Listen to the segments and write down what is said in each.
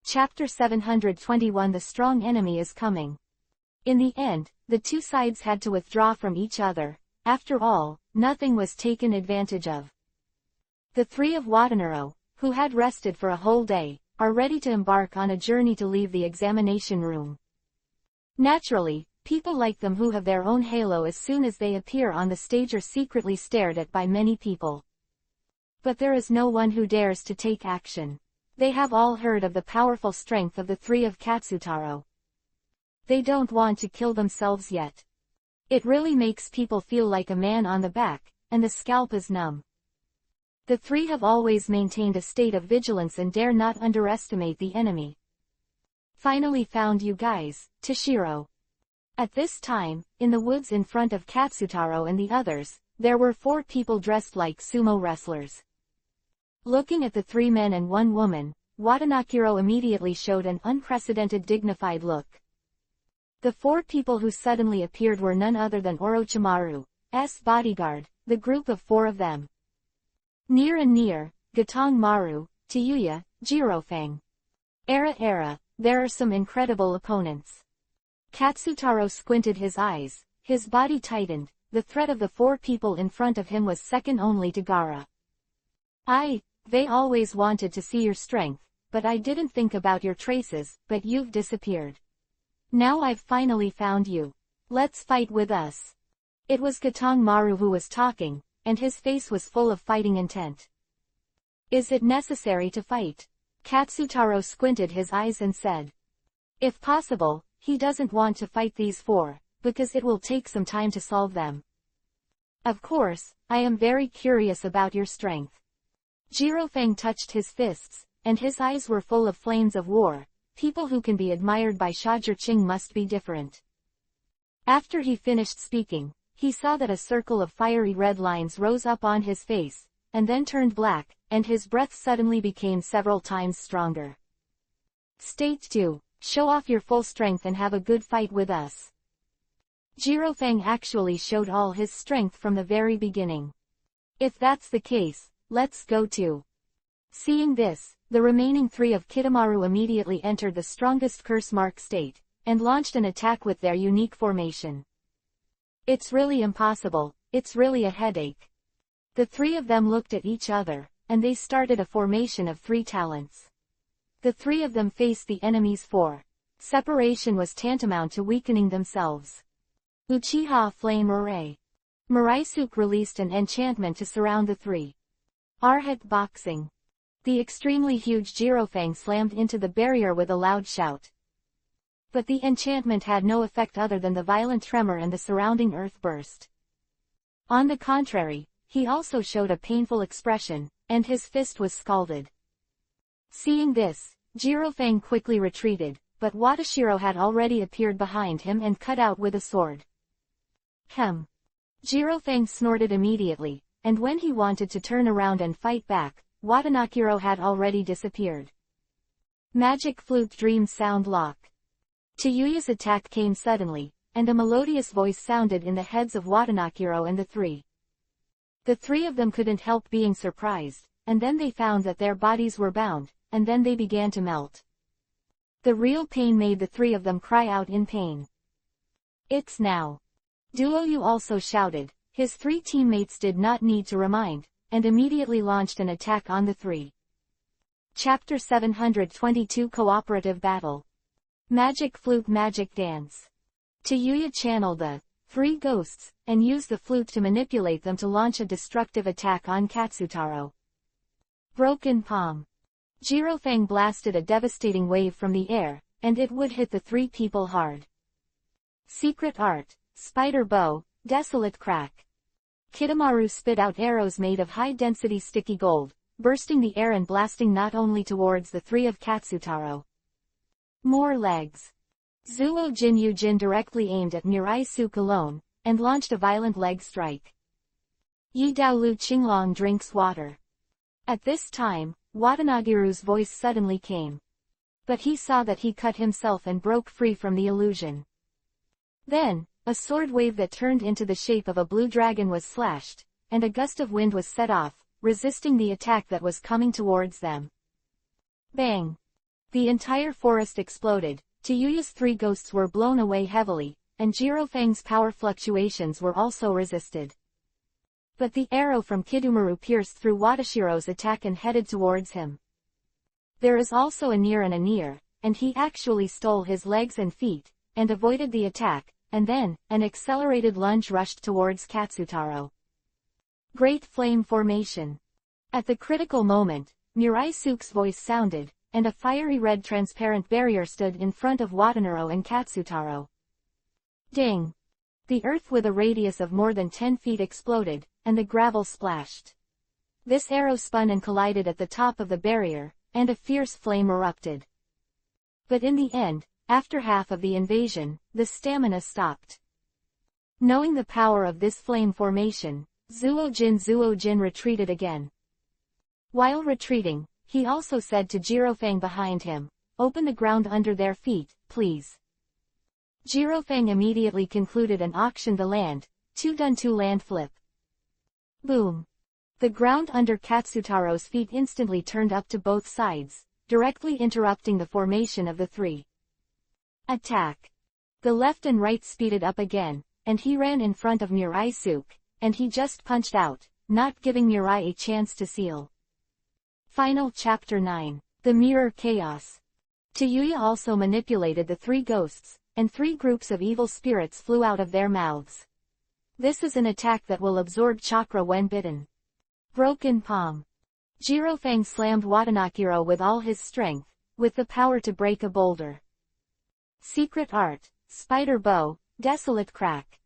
Chapter 721 The Strong Enemy is Coming. In the end, the two sides had to withdraw from each other. After all, nothing was taken advantage of. The three of Watanaro, who had rested for a whole day, are ready to embark on a journey to leave the examination room. Naturally, people like them who have their own halo as soon as they appear on the stage are secretly stared at by many people. But there is no one who dares to take action. They have all heard of the powerful strength of the three of Katsutaro. They don't want to kill themselves yet. It really makes people feel like a man on the back, and the scalp is numb. The three have always maintained a state of vigilance and dare not underestimate the enemy. Finally found you guys, Toshiro. At this time, in the woods in front of Katsutaro and the others, there were 4 people dressed like sumo wrestlers. Looking at the 3 men and 1 woman, Watanakiro immediately showed an unprecedented dignified look. The 4 people who suddenly appeared were none other than Orochimaru's bodyguard, the group of 4 of them. Near and near, Gatong Maru, Tayuya, Jirofang. Era, there are some incredible opponents. Katsutaro squinted his eyes, his body tightened. The threat of the 4 people in front of him was second only to Gaara. They always wanted to see your strength, but I didn't think about your traces, but you've disappeared. Now I've finally found you. Let's fight with us. It was Gatong Maru who was talking, and his face was full of fighting intent. Is it necessary to fight? Katsutaro squinted his eyes and said. If possible, he doesn't want to fight these 4, because it will take some time to solve them. Of course, I am very curious about your strength. Jirofang touched his fists, and his eyes were full of flames of war. People who can be admired by Shajirching must be different. After he finished speaking, he saw that a circle of fiery red lines rose up on his face, and then turned black, and his breath suddenly became several times stronger. State 2, show off your full strength and have a good fight with us. Jirofang actually showed all his strength from the very beginning. If that's the case, let's go too. Seeing this, the remaining 3 of Kitamaru immediately entered the strongest curse mark state, and launched an attack with their unique formation. It's really impossible, it's really a headache. The 3 of them looked at each other, and they started a formation of 3 talents. The 3 of them faced the enemy's 4. Separation was tantamount to weakening themselves. Uchiha Flame Array. Muraisuke released an enchantment to surround the 3. Arhat Boxing. The extremely huge Jirofang slammed into the barrier with a loud shout. But the enchantment had no effect other than the violent tremor and the surrounding earth burst. On the contrary, he also showed a painful expression, and his fist was scalded. Seeing this, Jirofang quickly retreated, but Watashiro had already appeared behind him and cut out with a sword. Jirofang snorted immediately, and when he wanted to turn around and fight back, Watanakiro had already disappeared. Magic Flute Dream Sound Lock. Tayuya's attack came suddenly, and a melodious voice sounded in the heads of Watanakiro and the 3. The 3 of them couldn't help being surprised, and then they found that their bodies were bound, and then they began to melt. The real pain made the 3 of them cry out in pain. It's now. Duoyu also shouted. His 3 teammates did not need to remind, and immediately launched an attack on the 3. Chapter 722 Cooperative Battle. Magic Flute Magic Dance. Tayuya channeled the 3 ghosts, and used the flute to manipulate them to launch a destructive attack on Katsutaro. Broken Palm. Jirofang blasted a devastating wave from the air, and it would hit the 3 people hard. Secret Art. Spider Bow, Desolate Crack. Kitamaru spit out arrows made of high-density sticky gold, bursting the air and blasting not only towards the 3 of Katsutaro. More legs. Zuo Jin directly aimed at Muraisuke alone, and launched a violent leg strike. Yi Daolu Qinglong drinks water. At this time, Watanagiru's voice suddenly came. But he saw that he cut himself and broke free from the illusion. Then, a sword wave that turned into the shape of a blue dragon was slashed, and a gust of wind was set off, resisting the attack that was coming towards them. Bang! The entire forest exploded, Tiyuya's 3 ghosts were blown away heavily, and Jirofang's power fluctuations were also resisted. But the arrow from Kidomaru pierced through Watashiro's attack and headed towards him. There is also a near, and he actually stole his legs and feet, and avoided the attack, and then, an accelerated lunge rushed towards Katsutaro. Great flame formation. At the critical moment, Muraysuke's voice sounded, and a fiery red transparent barrier stood in front of Watanaro and Katsutaro. Ding! The earth with a radius of more than 10 feet exploded, and the gravel splashed. This arrow spun and collided at the top of the barrier, and a fierce flame erupted. But in the end, after half of the invasion, the stamina stopped. Knowing the power of this flame formation, Zuojin retreated again. While retreating, he also said to Jirofang behind him, "Open the ground under their feet, please." Jirofang immediately concluded and auctioned the land, 2-2 land flip. Boom! The ground under Katsutaro's feet instantly turned up to both sides, directly interrupting the formation of the 3. Attack! The left and right speeded up again, and he ran in front of Muraysuke, and he just punched out, not giving Murai a chance to seal. Final Chapter 9. The Mirror Chaos. Tiyuya also manipulated the 3 ghosts, and 3 groups of evil spirits flew out of their mouths. This is an attack that will absorb chakra when bitten. Broken Palm. Jirofang slammed Watanakiro with all his strength, with the power to break a boulder. Secret Art, Spider Bow, Desolate Crack.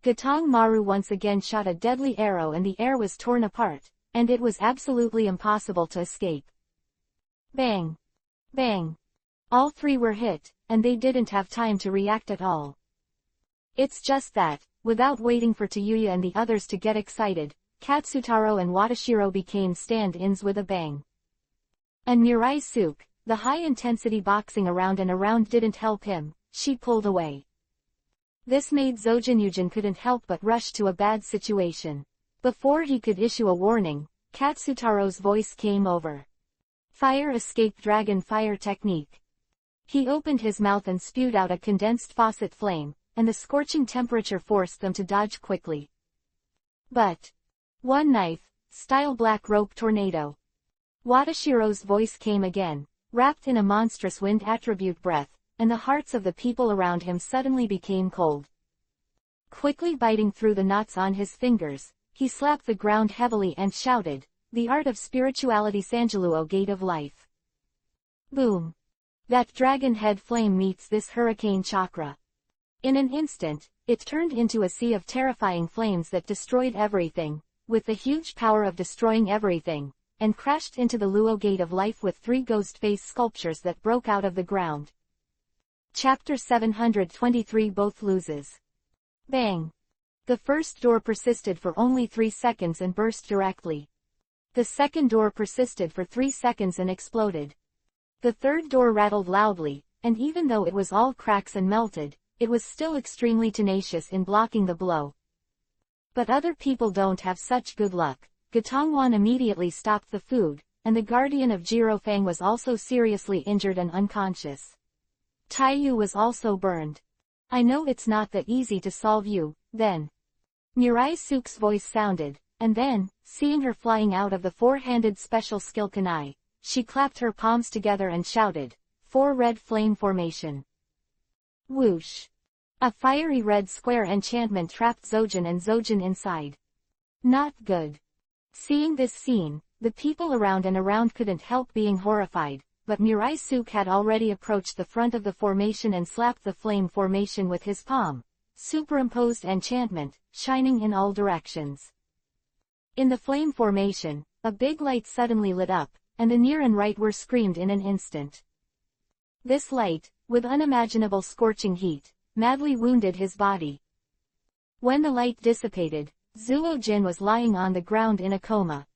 Gatong Maru once again shot a deadly arrow and the air was torn apart, and it was absolutely impossible to escape. Bang! Bang! All 3 were hit, and they didn't have time to react at all. It's just that, without waiting for Tiyuya and the others to get excited, Katsutaro and Watashiro became stand-ins with a bang. And Muraysuke, the high-intensity boxing around and around didn't help him, she pulled away. This made Zojin couldn't help but rush to a bad situation. Before he could issue a warning, Katsutaro's voice came over. Fire escape dragon fire technique. He opened his mouth and spewed out a condensed faucet flame, and the scorching temperature forced them to dodge quickly. But one knife, style black rope tornado. Watashiro's voice came again, wrapped in a monstrous wind attribute breath, and the hearts of the people around him suddenly became cold. Quickly biting through the knots on his fingers, he slapped the ground heavily and shouted, "The art of spirituality Sanjaluo Gate of Life." Boom! That dragon head flame meets this hurricane chakra. In an instant, it turned into a sea of terrifying flames that destroyed everything, with the huge power of destroying everything, and crashed into the Luo Gate of Life with 3 ghost face sculptures that broke out of the ground. Chapter 723 Both loses. Bang! The first door persisted for only 3 seconds and burst directly. The second door persisted for 3 seconds and exploded. The third door rattled loudly, and even though it was all cracks and melted, it was still extremely tenacious in blocking the blow. But other people don't have such good luck. Gatongwan immediately stopped the food, and the guardian of Jirofang was also seriously injured and unconscious. Taiyu was also burned. "I know it's not that easy to solve you, then." Muraysuke's voice sounded, and then, seeing her flying out of the 4-handed special skill kunai, she clapped her palms together and shouted, "4 red flame formation." Whoosh! A fiery red square enchantment trapped Zojin and Zojin inside. Not good. Seeing this scene, the people around and around couldn't help being horrified, but Muraysuke had already approached the front of the formation and slapped the flame formation with his palm. Superimposed enchantment, shining in all directions. In the flame formation, a big light suddenly lit up, and the near and right were screamed in an instant. This light, with unimaginable scorching heat, madly wounded his body. When the light dissipated, Zuojin was lying on the ground in a coma.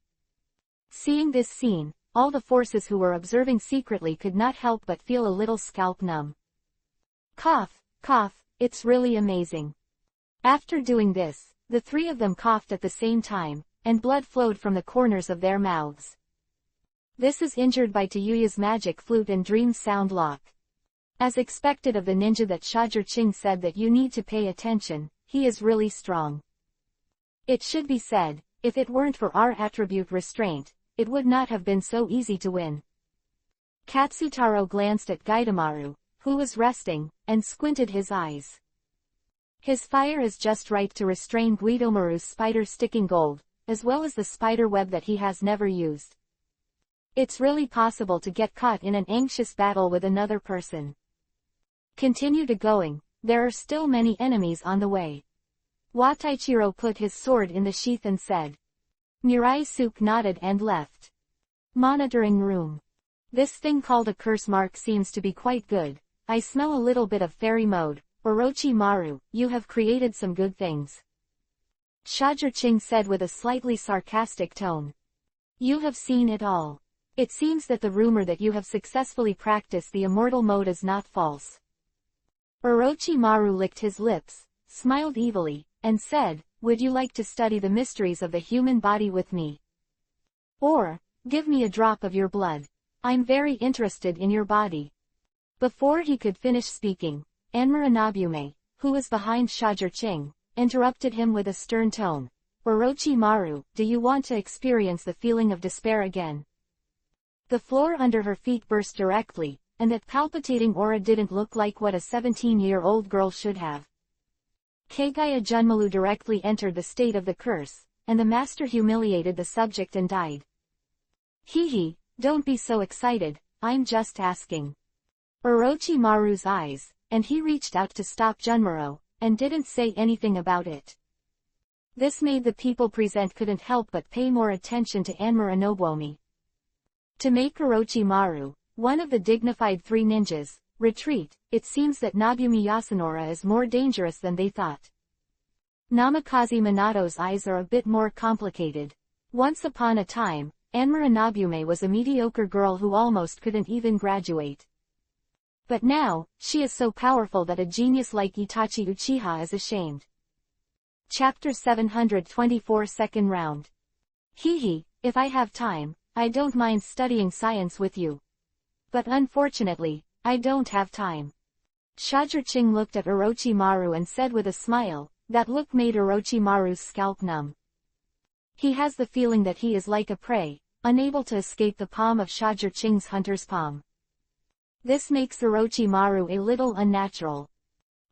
Seeing this scene, all the forces who were observing secretly could not help but feel a little scalp numb. Cough, cough, it's really amazing. After doing this, the 3 of them coughed at the same time, and blood flowed from the corners of their mouths. This is injured by Tayuya's magic flute and Dream's sound lock. As expected of the ninja that Shajir-Ching said that you need to pay attention, he is really strong. It should be said, if it weren't for our attribute restraint, it would not have been so easy to win. Katsutaro glanced at Gaidamaru, who was resting, and squinted his eyes. His fire is just right to restrain Guidomaru's spider-sticking gold, as well as the spider web that he has never used. It's really possible to get caught in an anxious battle with another person. Continue to going, there are still many enemies on the way. Wataichiro put his sword in the sheath and said. Mirai-suke nodded and left. Monitoring room. This thing called a curse mark seems to be quite good. I smell a little bit of fairy mode. Orochimaru, you have created some good things. Shajir-Ching said with a slightly sarcastic tone. You have seen it all. It seems that the rumor that you have successfully practiced the immortal mode is not false. Orochimaru licked his lips, smiled evilly, and said, would you like to study the mysteries of the human body with me? Or, give me a drop of your blood. I'm very interested in your body. Before he could finish speaking, Anmura Nobume, who was behind Shajir-Ching, interrupted him with a stern tone. Orochimaru, do you want to experience the feeling of despair again? The floor under her feet burst directly, and that palpitating aura didn't look like what a 17-year-old girl should have. Kagaya Junmalu directly entered the state of the curse, and the master humiliated the subject and died. Hee, don't be so excited, I'm just asking. Orochimaru's eyes, and he reached out to stop Junmaro, and didn't say anything about it. This made the people present couldn't help but pay more attention to Anmura Nobuomi. To make Orochimaru, one of the dignified three ninjas, retreat, it seems that Nobumi Yasunori is more dangerous than they thought. Namikaze Minato's eyes are a bit more complicated. Once upon a time, Anmura Nobume was a mediocre girl who almost couldn't even graduate. But now, she is so powerful that a genius like Itachi Uchiha is ashamed. Chapter 724 Second Round. If I have time, I don't mind studying science with you. But unfortunately, I don't have time. Shajir-Ching looked at Orochimaru and said with a smile, that look made Orochimaru's scalp numb. He has the feeling that he is like a prey, unable to escape the palm of Shajir-Ching's hunter's palm. This makes Orochimaru a little unnatural.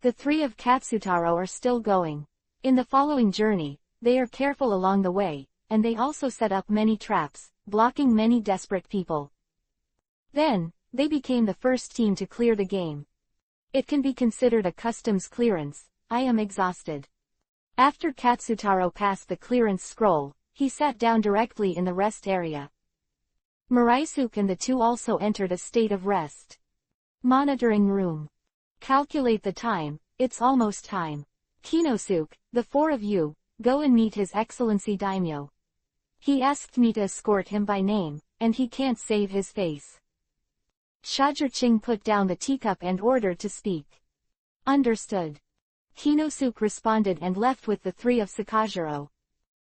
The three of Katsutaro are still going. In the following journey, they are careful along the way, and they also set up many traps, blocking many desperate people. Then, they became the first team to clear the game. It can be considered a customs clearance. I am exhausted. After Katsutaro passed the clearance scroll, he sat down directly in the rest area. Mirai-suke and the two also entered a state of rest. Monitoring room. Calculate the time, it's almost time. Kinosuke, the four of you, go and meet His Excellency Daimyo. He asked me to escort him by name, and he can't save his face. Shajir-Ching put down the teacup and ordered to speak. Understood. Kinosuke responded and left with the three of Sakajiro.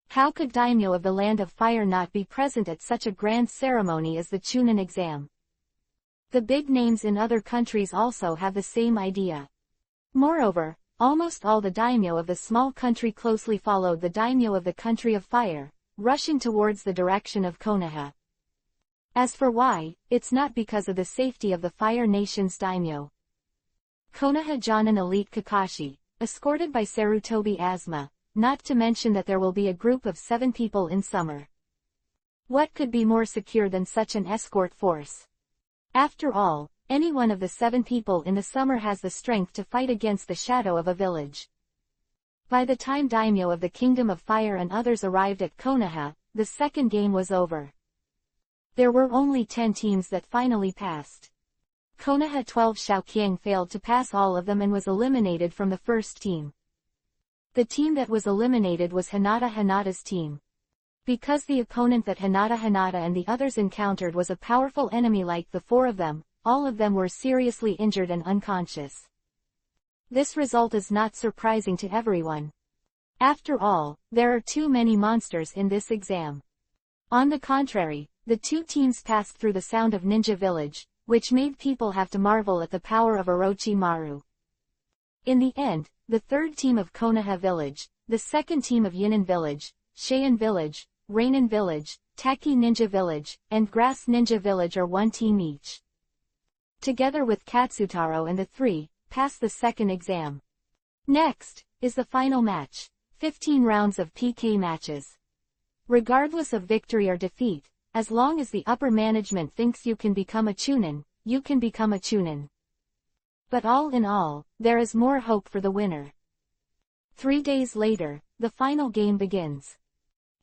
How could Daimyo of the Land of Fire not be present at such a grand ceremony as the Chunin exam? The big names in other countries also have the same idea. Moreover, almost all the daimyo of the small country closely followed the daimyo of the country of fire, rushing towards the direction of Konoha. As for why, it's not because of the safety of the Fire Nation's daimyo. Konoha Jonin Elite Kakashi, escorted by Sarutobi Asma, not to mention that there will be a group of 7 people in summer. What could be more secure than such an escort force? After all, any one of the 7 people in the summer has the strength to fight against the shadow of a village. By the time daimyo of the Kingdom of Fire and others arrived at Konoha, the second game was over. There were only 10 teams that finally passed. Konoha 12 Xiaoqiang failed to pass all of them and was eliminated from the first team. The team that was eliminated was Hinata-Hinata's team. Because the opponent that Hinata-Hinata and the others encountered was a powerful enemy like the 4 of them, all of them were seriously injured and unconscious. This result is not surprising to everyone. After all, there are too many monsters in this exam. On the contrary, the two teams passed through the sound of Ninja Village, which made people have to marvel at the power of Orochimaru. In the end, the third team of Konoha Village, the second team of Yinan Village, Cheyenne Village, Rainin Village, Taki Ninja Village, and Grass Ninja Village are one team each. Together with Katsutaro and the three, passed the second exam. Next, is the final match. 15 rounds of PK matches. Regardless of victory or defeat, as long as the upper management thinks you can become a Chunin, you can become a Chunin. But all in all, there is more hope for the winner. 3 days later, the final game begins.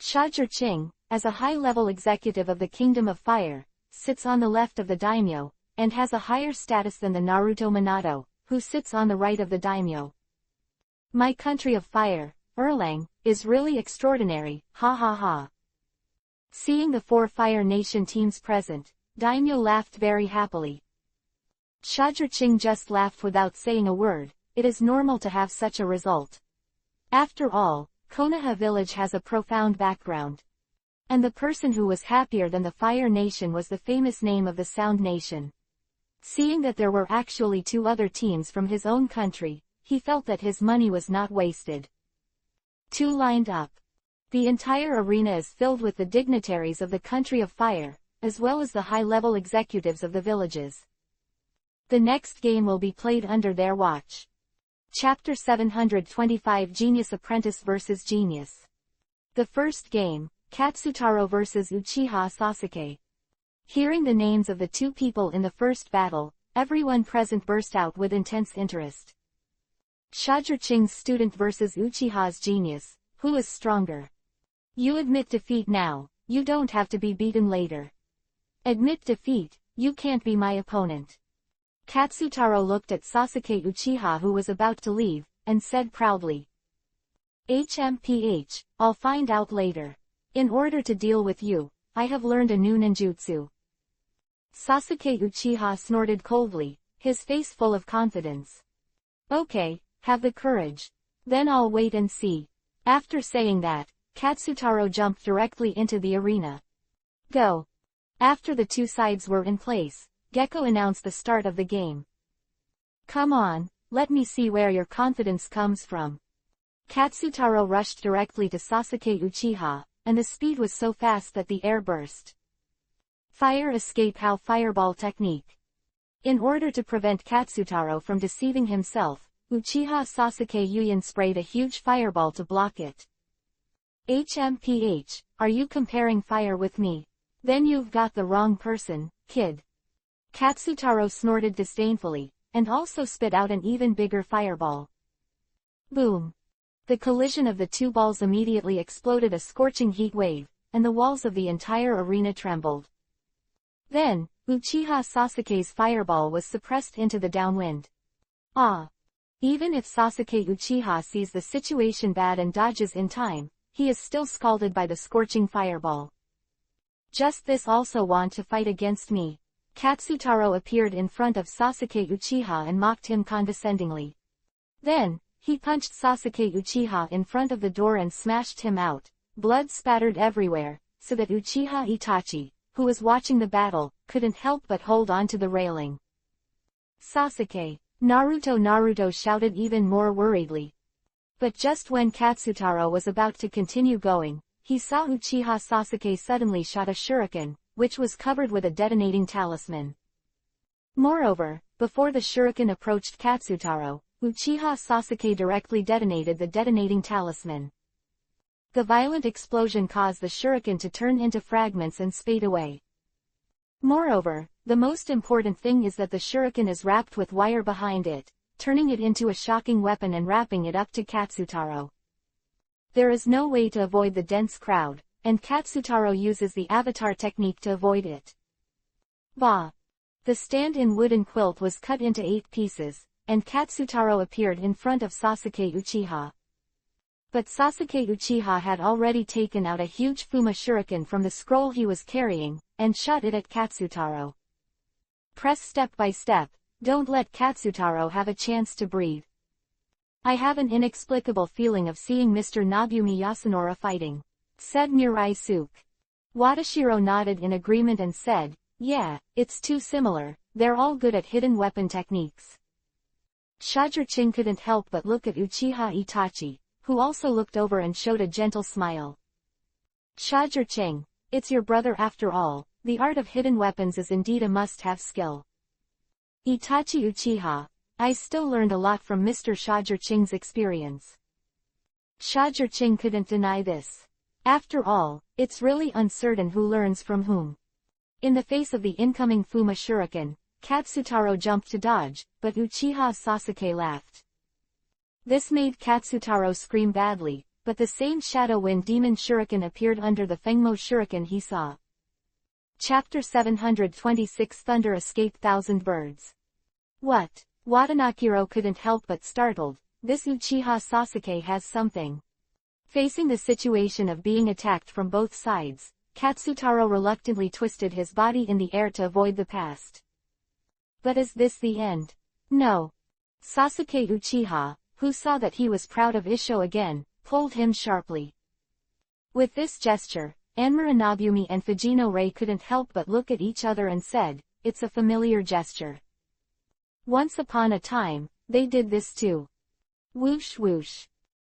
Shajir-Ching, as a high-level executive of the Kingdom of Fire, sits on the left of the daimyo, and has a higher status than the Naruto Minato, who sits on the right of the daimyo. My country of fire, Erlang, is really extraordinary, ha ha ha. Seeing the 4 Fire Nation teams present, daimyo laughed very happily. Shajir-Ching just laughed without saying a word. It is normal to have such a result. After all, Konoha Village has a profound background. And the person who was happier than the Fire Nation was the famous name of the Sound Nation. Seeing that there were actually 2 other teams from his own country, he felt that his money was not wasted. 2 lined up. The entire arena is filled with the dignitaries of the country of fire, as well as the high-level executives of the villages. The next game will be played under their watch. Chapter 725 Genius Apprentice vs. Genius. The first game, Katsutaro vs. Uchiha Sasuke. Hearing the names of the 2 people in the first battle, everyone present burst out with intense interest. Shajir-Ching's student vs. Uchiha's genius, who is stronger? You admit defeat now, you don't have to be beaten later. Admit defeat, you can't be my opponent. Katsutaro looked at Sasuke Uchiha who was about to leave, and said proudly. HMPH, I'll find out later. In order to deal with you, I have learned a new ninjutsu. Sasuke Uchiha snorted coldly, his face full of confidence. Okay, have the courage. Then I'll wait and see. After saying that, Katsutaro jumped directly into the arena. Go. After the 2 sides were in place, Gecko announced the start of the game. Come on, let me see where your confidence comes from. Katsutaro rushed directly to Sasuke Uchiha, and the speed was so fast that the air burst. Fire escape how fireball technique. In order to prevent Katsutaro from deceiving himself, Uchiha Sasuke Yuyan sprayed a huge fireball to block it. HMPH, are you comparing fire with me? Then you've got the wrong person, kid. Katsutaro snorted disdainfully, and also spit out an even bigger fireball. Boom. The collision of the 2 balls immediately exploded a scorching heat wave, and the walls of the entire arena trembled. Then, Uchiha Sasuke's fireball was suppressed into the downwind. Ah! Even if Sasuke Uchiha sees the situation bad and dodges in time, he is still scalded by the scorching fireball. Just this also want to fight against me? Katsutaro appeared in front of Sasuke Uchiha and mocked him condescendingly. Then, he punched Sasuke Uchiha in front of the door and smashed him out. Blood spattered everywhere, so that Uchiha Itachi, who was watching the battle, couldn't help but hold on to the railing. Sasuke! Naruto shouted even more worriedly. But just when Katsutaro was about to continue going, he saw Uchiha Sasuke suddenly shot a shuriken, which was covered with a detonating talisman. Moreover, before the shuriken approached Katsutaro, Uchiha Sasuke directly detonated the detonating talisman. The violent explosion caused the shuriken to turn into fragments and fade away. Moreover, the most important thing is that the shuriken is wrapped with wire behind it, turning it into a shocking weapon and wrapping it up to Katsutaro. There is no way to avoid the dense crowd, and Katsutaro uses the avatar technique to avoid it. Bah! The stand-in wooden quilt was cut into 8 pieces, and Katsutaro appeared in front of Sasuke Uchiha. But Sasuke Uchiha had already taken out a huge Fuma shuriken from the scroll he was carrying, and shot it at Katsutaro. Press step by step, don't let Katsutaro have a chance to breathe. I have an inexplicable feeling of seeing Mr. Nobumi Yasunori fighting, said Mirai Suke. Wadashiro nodded in agreement and said, "Yeah, it's too similar, they're all good at hidden weapon techniques." Shajir-Ching couldn't help but look at Uchiha Itachi, who also looked over and showed a gentle smile. "Shajir-Ching, it's your brother after all, the art of hidden weapons is indeed a must-have skill." Itachi Uchiha, I still learned a lot from Mr. Shajir-Ching's experience. Shajir-Ching couldn't deny this. After all, it's really uncertain who learns from whom. In the face of the incoming Fuma Shuriken, Katsutaro jumped to dodge, but Uchiha Sasuke laughed. This made Katsutaro scream badly, but the same Shadow Wind Demon Shuriken appeared under the Fengmo Shuriken he saw. Chapter 726 Thunder Escaped Thousand Birds. What? Watanakiro couldn't help but startled, this Uchiha Sasuke has something. Facing the situation of being attacked from both sides, Katsutaro reluctantly twisted his body in the air to avoid the past. But is this the end? No. Sasuke Uchiha, who saw that he was proud of Isho again, pulled him sharply. With this gesture, Anmura Nobumi and Fujino Rei couldn't help but look at each other and said, "It's a familiar gesture. Once upon a time, they did this too." Whoosh whoosh.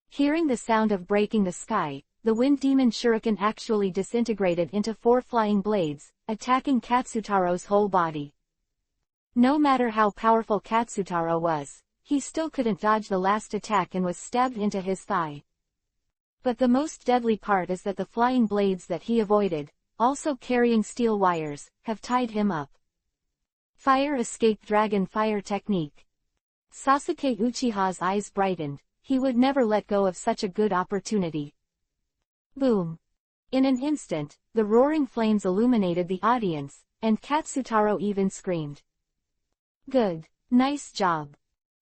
Hearing the sound of breaking the sky, the Wind Demon Shuriken actually disintegrated into 4 flying blades, attacking Katsutaro's whole body. No matter how powerful Katsutaro was, he still couldn't dodge the last attack and was stabbed into his thigh. But the most deadly part is that the flying blades that he avoided, also carrying steel wires, have tied him up. Fire Escape Dragon Fire Technique. Sasuke Uchiha's eyes brightened, he would never let go of such a good opportunity. Boom. In an instant, the roaring flames illuminated the audience, and Katsutaro even screamed. "Good. Nice job."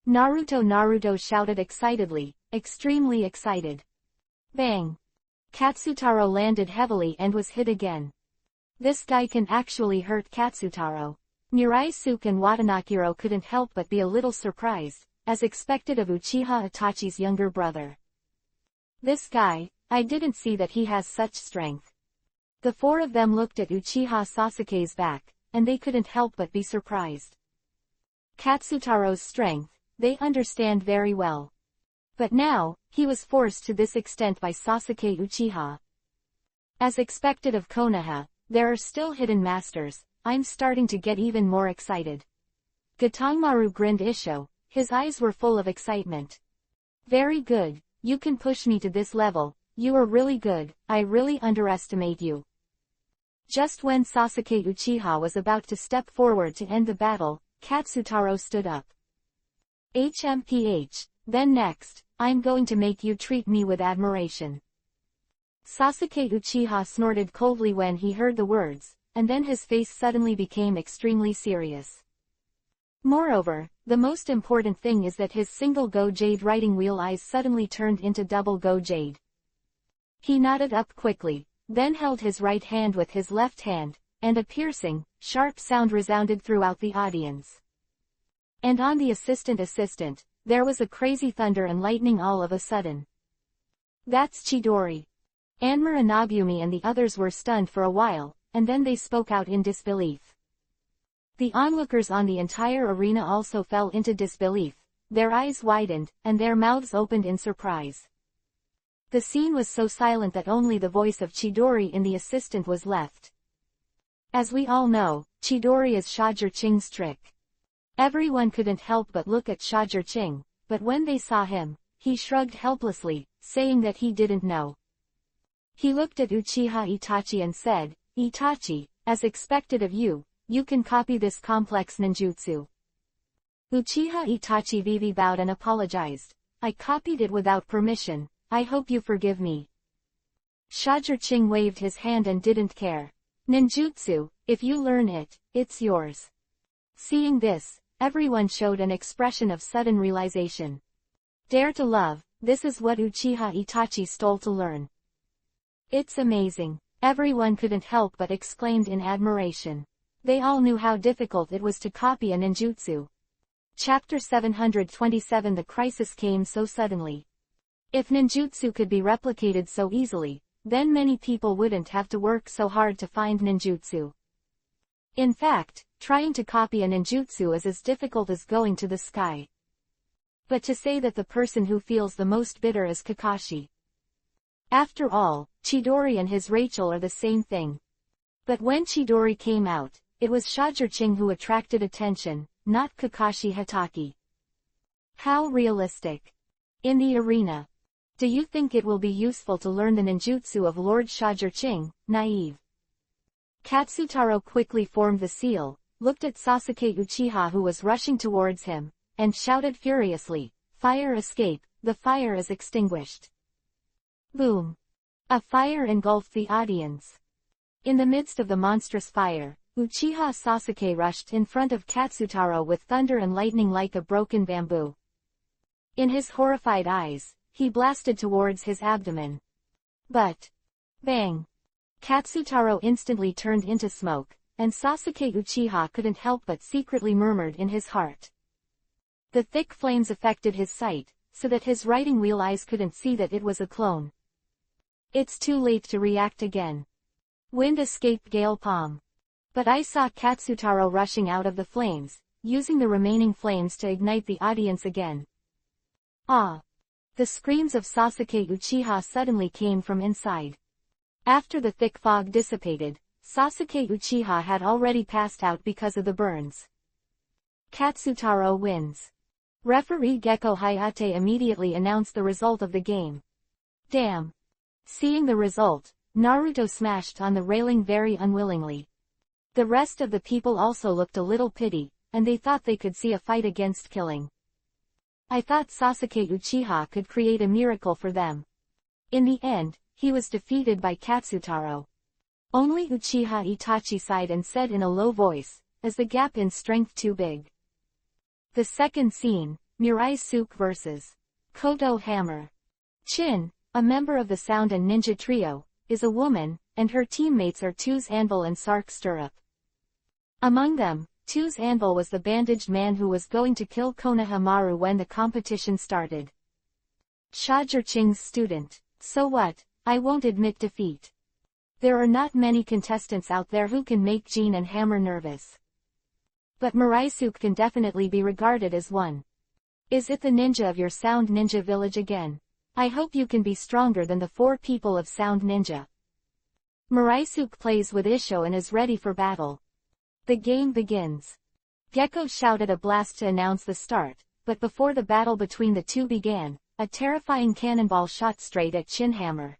Naruto shouted excitedly, extremely excited. Bang. Katsutaro landed heavily and was hit again. This guy can actually hurt Katsutaro. Muraisuke and Watanakiro couldn't help but be a little surprised, as expected of Uchiha Itachi's younger brother. This guy, I didn't see that he has such strength. The 4 of them looked at Uchiha Sasuke's back, and they couldn't help but be surprised. Katsutaro's strength, they understand very well. But now, he was forced to this extent by Sasuke Uchiha. As expected of Konoha, there are still hidden masters. I'm starting to get even more excited. Gatongmaru grinned Isho, his eyes were full of excitement. Very good, you can push me to this level, you are really good, I really underestimate you. Just when Sasuke Uchiha was about to step forward to end the battle, Katsutaro stood up. HMPH, then next, I'm going to make you treat me with admiration. Sasuke Uchiha snorted coldly when he heard the words, and then his face suddenly became extremely serious. Moreover, the most important thing is that his single Go Jade writing wheel eyes suddenly turned into double Go Jade. He nodded up quickly, then held his right hand with his left hand, and a piercing, sharp sound resounded throughout the audience. And on the assistant, there was a crazy thunder and lightning all of a sudden. That's Chidori. Anmura Nobumi and the others were stunned for a while, and then they spoke out in disbelief. The onlookers on the entire arena also fell into disbelief, their eyes widened, and their mouths opened in surprise. The scene was so silent that only the voice of Chidori in the assistant was left. As we all know, Chidori is Shajir-Ching's trick. Everyone couldn't help but look at Shajir-Ching, but when they saw him, he shrugged helplessly, saying that he didn't know. He looked at Uchiha Itachi and said, "Itachi, as expected of you, you can copy this complex ninjutsu." Uchiha Itachi Vivi bowed and apologized. "I copied it without permission, I hope you forgive me." Shajir-Ching waved his hand and didn't care. "Ninjutsu, if you learn it, it's yours." Seeing this, everyone showed an expression of sudden realization. Dare to love, this is what Uchiha Itachi stole to learn. It's amazing. Everyone couldn't help but exclaimed in admiration. They all knew how difficult it was to copy a ninjutsu. Chapter 727 The crisis came so suddenly. If ninjutsu could be replicated so easily, then many people wouldn't have to work so hard to find ninjutsu. In fact, trying to copy a ninjutsu is as difficult as going to the sky. But to say that the person who feels the most bitter is Kakashi. After all, Chidori and his Rachel are the same thing. But when Chidori came out, it was Shajirching who attracted attention, not Kakashi Hatake. How realistic. In the arena. Do you think it will be useful to learn the ninjutsu of Lord Shajirching, naive? Katsutaro quickly formed the seal, looked at Sasuke Uchiha who was rushing towards him, and shouted furiously, "Fire escape, the fire is extinguished." Boom. A fire engulfed the audience. In the midst of the monstrous fire, Uchiha Sasuke rushed in front of Katsutaro with thunder and lightning like a broken bamboo. In his horrified eyes, he blasted towards his abdomen. But, bang! Katsutaro instantly turned into smoke, and Sasuke Uchiha couldn't help but secretly murmured in his heart. The thick flames affected his sight, so that his writing wheel eyes couldn't see that it was a clone. It's too late to react again. Wind escaped gale palm. But I saw Katsutaro rushing out of the flames, using the remaining flames to ignite the audience again. Ah! The screams of Sasuke Uchiha suddenly came from inside. After the thick fog dissipated, Sasuke Uchiha had already passed out because of the burns. Katsutaro wins. Referee Gekko Hayate immediately announced the result of the game. Damn! Seeing the result, Naruto smashed on the railing very unwillingly. The rest of the people also looked a little pity, and they thought they could see a fight against killing. I thought Sasuke Uchiha could create a miracle for them. In the end, he was defeated by Katsutaro. Only Uchiha Itachi sighed and said in a low voice, "Is the gap in strength too big?" The second scene, Muraisuke vs. Koto Hammer. Chin, a member of the Sound and Ninja Trio, is a woman, and her teammates are Two's Anvil and Sark Stirrup. Among them, Two's Anvil was the bandaged man who was going to kill Konohamaru when the competition started. Shajirching's student. So what, I won't admit defeat. There are not many contestants out there who can make Jean and Hammer nervous. But Muraisuke can definitely be regarded as one. Is it the ninja of your Sound Ninja village again? I hope you can be stronger than the 4 people of Sound Ninja. Muraisuke plays with Isho and is ready for battle. The game begins. Gekko shouted a blast to announce the start, but before the battle between the two began, a terrifying cannonball shot straight at Chin Hammer.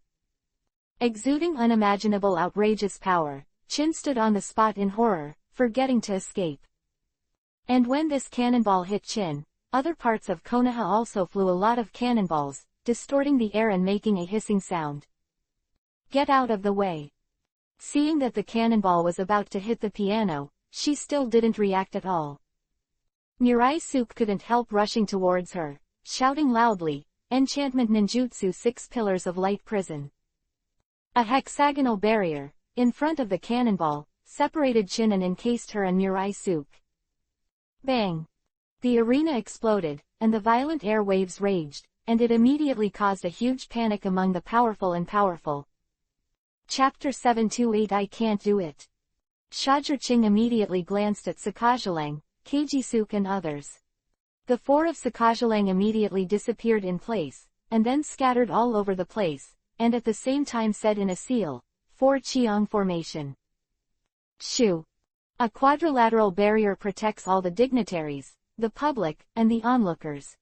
Exuding unimaginable outrageous power, Chin stood on the spot in horror, forgetting to escape. And when this cannonball hit Chin, other parts of Konoha also flew a lot of cannonballs, distorting the air and making a hissing sound. Get out of the way. Seeing that the cannonball was about to hit the piano, she still didn't react at all. Muraisuke couldn't help rushing towards her, shouting loudly, "Enchantment Ninjutsu 6 Pillars of Light Prison." A hexagonal barrier, in front of the cannonball, separated Chin and encased her and Muraisuke. Bang! The arena exploded, and the violent air waves raged, and it immediately caused a huge panic among the powerful and powerful. Chapter 728 I Can't Do It. Shajirching immediately glanced at Sakajalang, Keijisuke and others. The 4 of Sakajalang immediately disappeared in place, and then scattered all over the place, and at the same time said in a seal, "For Chiong formation." Shoo! A quadrilateral barrier protects all the dignitaries, the public, and the onlookers.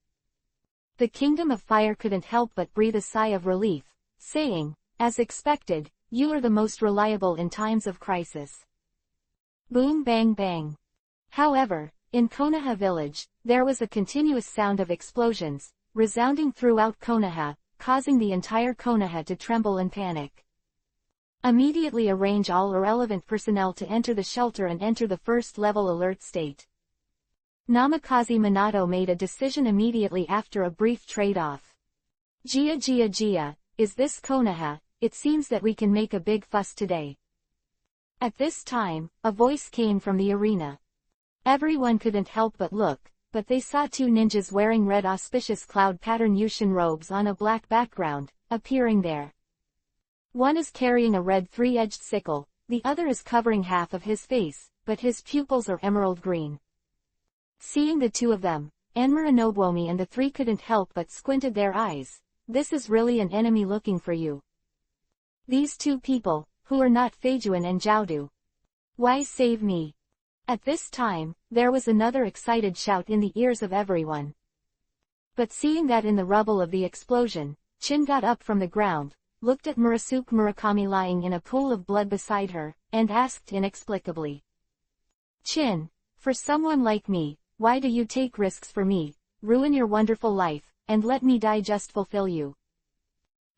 The Kingdom of Fire couldn't help but breathe a sigh of relief, saying, "As expected, you are the most reliable in times of crisis." Boom bang bang. However, in Konoha village, there was a continuous sound of explosions, resounding throughout Konoha, causing the entire Konoha to tremble and panic. Immediately arrange all irrelevant personnel to enter the shelter and enter the first level alert state. Namikaze Minato made a decision immediately after a brief trade-off. Gia, is this Konoha? It seems that we can make a big fuss today. At this time, a voice came from the arena. Everyone couldn't help but look, but they saw 2 ninjas wearing red auspicious cloud pattern Yushin robes on a black background, appearing there. One is carrying a red three-edged sickle, the other is covering half of his face, but his pupils are emerald green. Seeing the two of them, Anmur and Nobuomi and the three couldn't help but squinted their eyes. This is really an enemy looking for you. These two people, who are not Feijuan and Jiaodu. Why save me? At this time, there was another excited shout in the ears of everyone. But seeing that in the rubble of the explosion, Chin got up from the ground, looked at Murasuke Murakami lying in a pool of blood beside her, and asked inexplicably. Chin, for someone like me, why do you take risks for me, ruin your wonderful life, and let me die just fulfill you?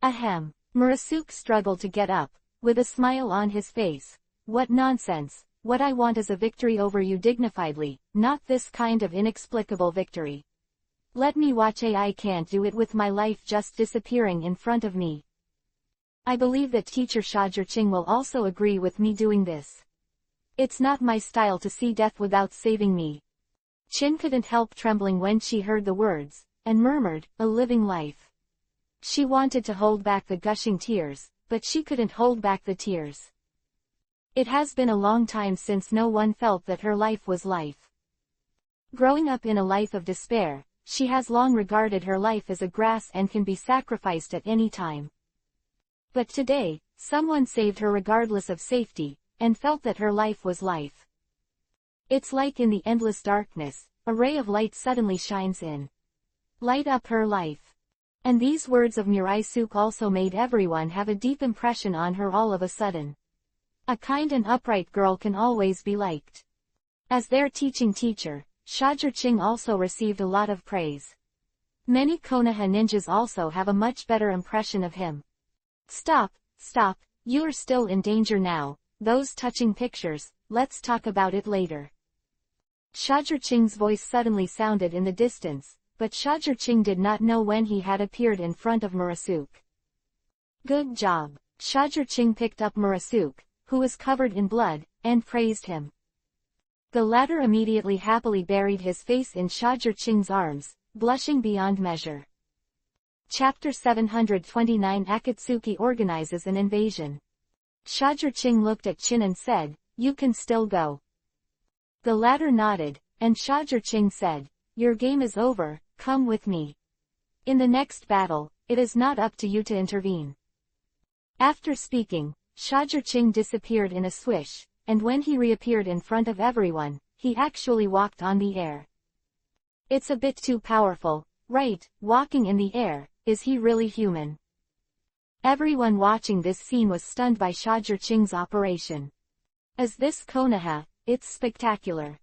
Ahem. Murasuke struggled to get up, with a smile on his face. What nonsense, what I want is a victory over you dignifiedly, not this kind of inexplicable victory. Let me watch. I can't do it with my life just disappearing in front of me. I believe that teacher Shajir-Ching will also agree with me doing this. It's not my style to see death without saving me. Chin couldn't help trembling when she heard the words, and murmured, a living life. She wanted to hold back the gushing tears, but she couldn't hold back the tears. It has been a long time since no one felt that her life was life. Growing up in a life of despair, she has long regarded her life as a grass and can be sacrificed at any time. But today, someone saved her regardless of safety, and felt that her life was life. It's like in the endless darkness, a ray of light suddenly shines in. Light up her life. And these words of Murasuke also made everyone have a deep impression on her all of a sudden. A kind and upright girl can always be liked. As their teaching teacher, Shajir-Ching also received a lot of praise. Many Konoha ninjas also have a much better impression of him. Stop, you are still in danger now, those touching pictures, let's talk about it later. Shajir-Ching's voice suddenly sounded in the distance, but Shajir-Ching did not know when he had appeared in front of Murasuke. Good job. Shajir-Ching picked up Murasuke, who was covered in blood, and praised him. The latter immediately happily buried his face in Shajir-Ching's arms, blushing beyond measure. Chapter 729 Akatsuki organizes an invasion. Shajir-Ching looked at Chin and said, you can still go. The latter nodded, and Shajir-Ching said, your game is over, come with me. In the next battle, it is not up to you to intervene. After speaking, Shajir-Ching disappeared in a swish, and when he reappeared in front of everyone, he actually walked on the air. It's a bit too powerful, right, walking in the air, is he really human? Everyone watching this scene was stunned by Shajir-Ching's operation. As this Konoha, it's spectacular.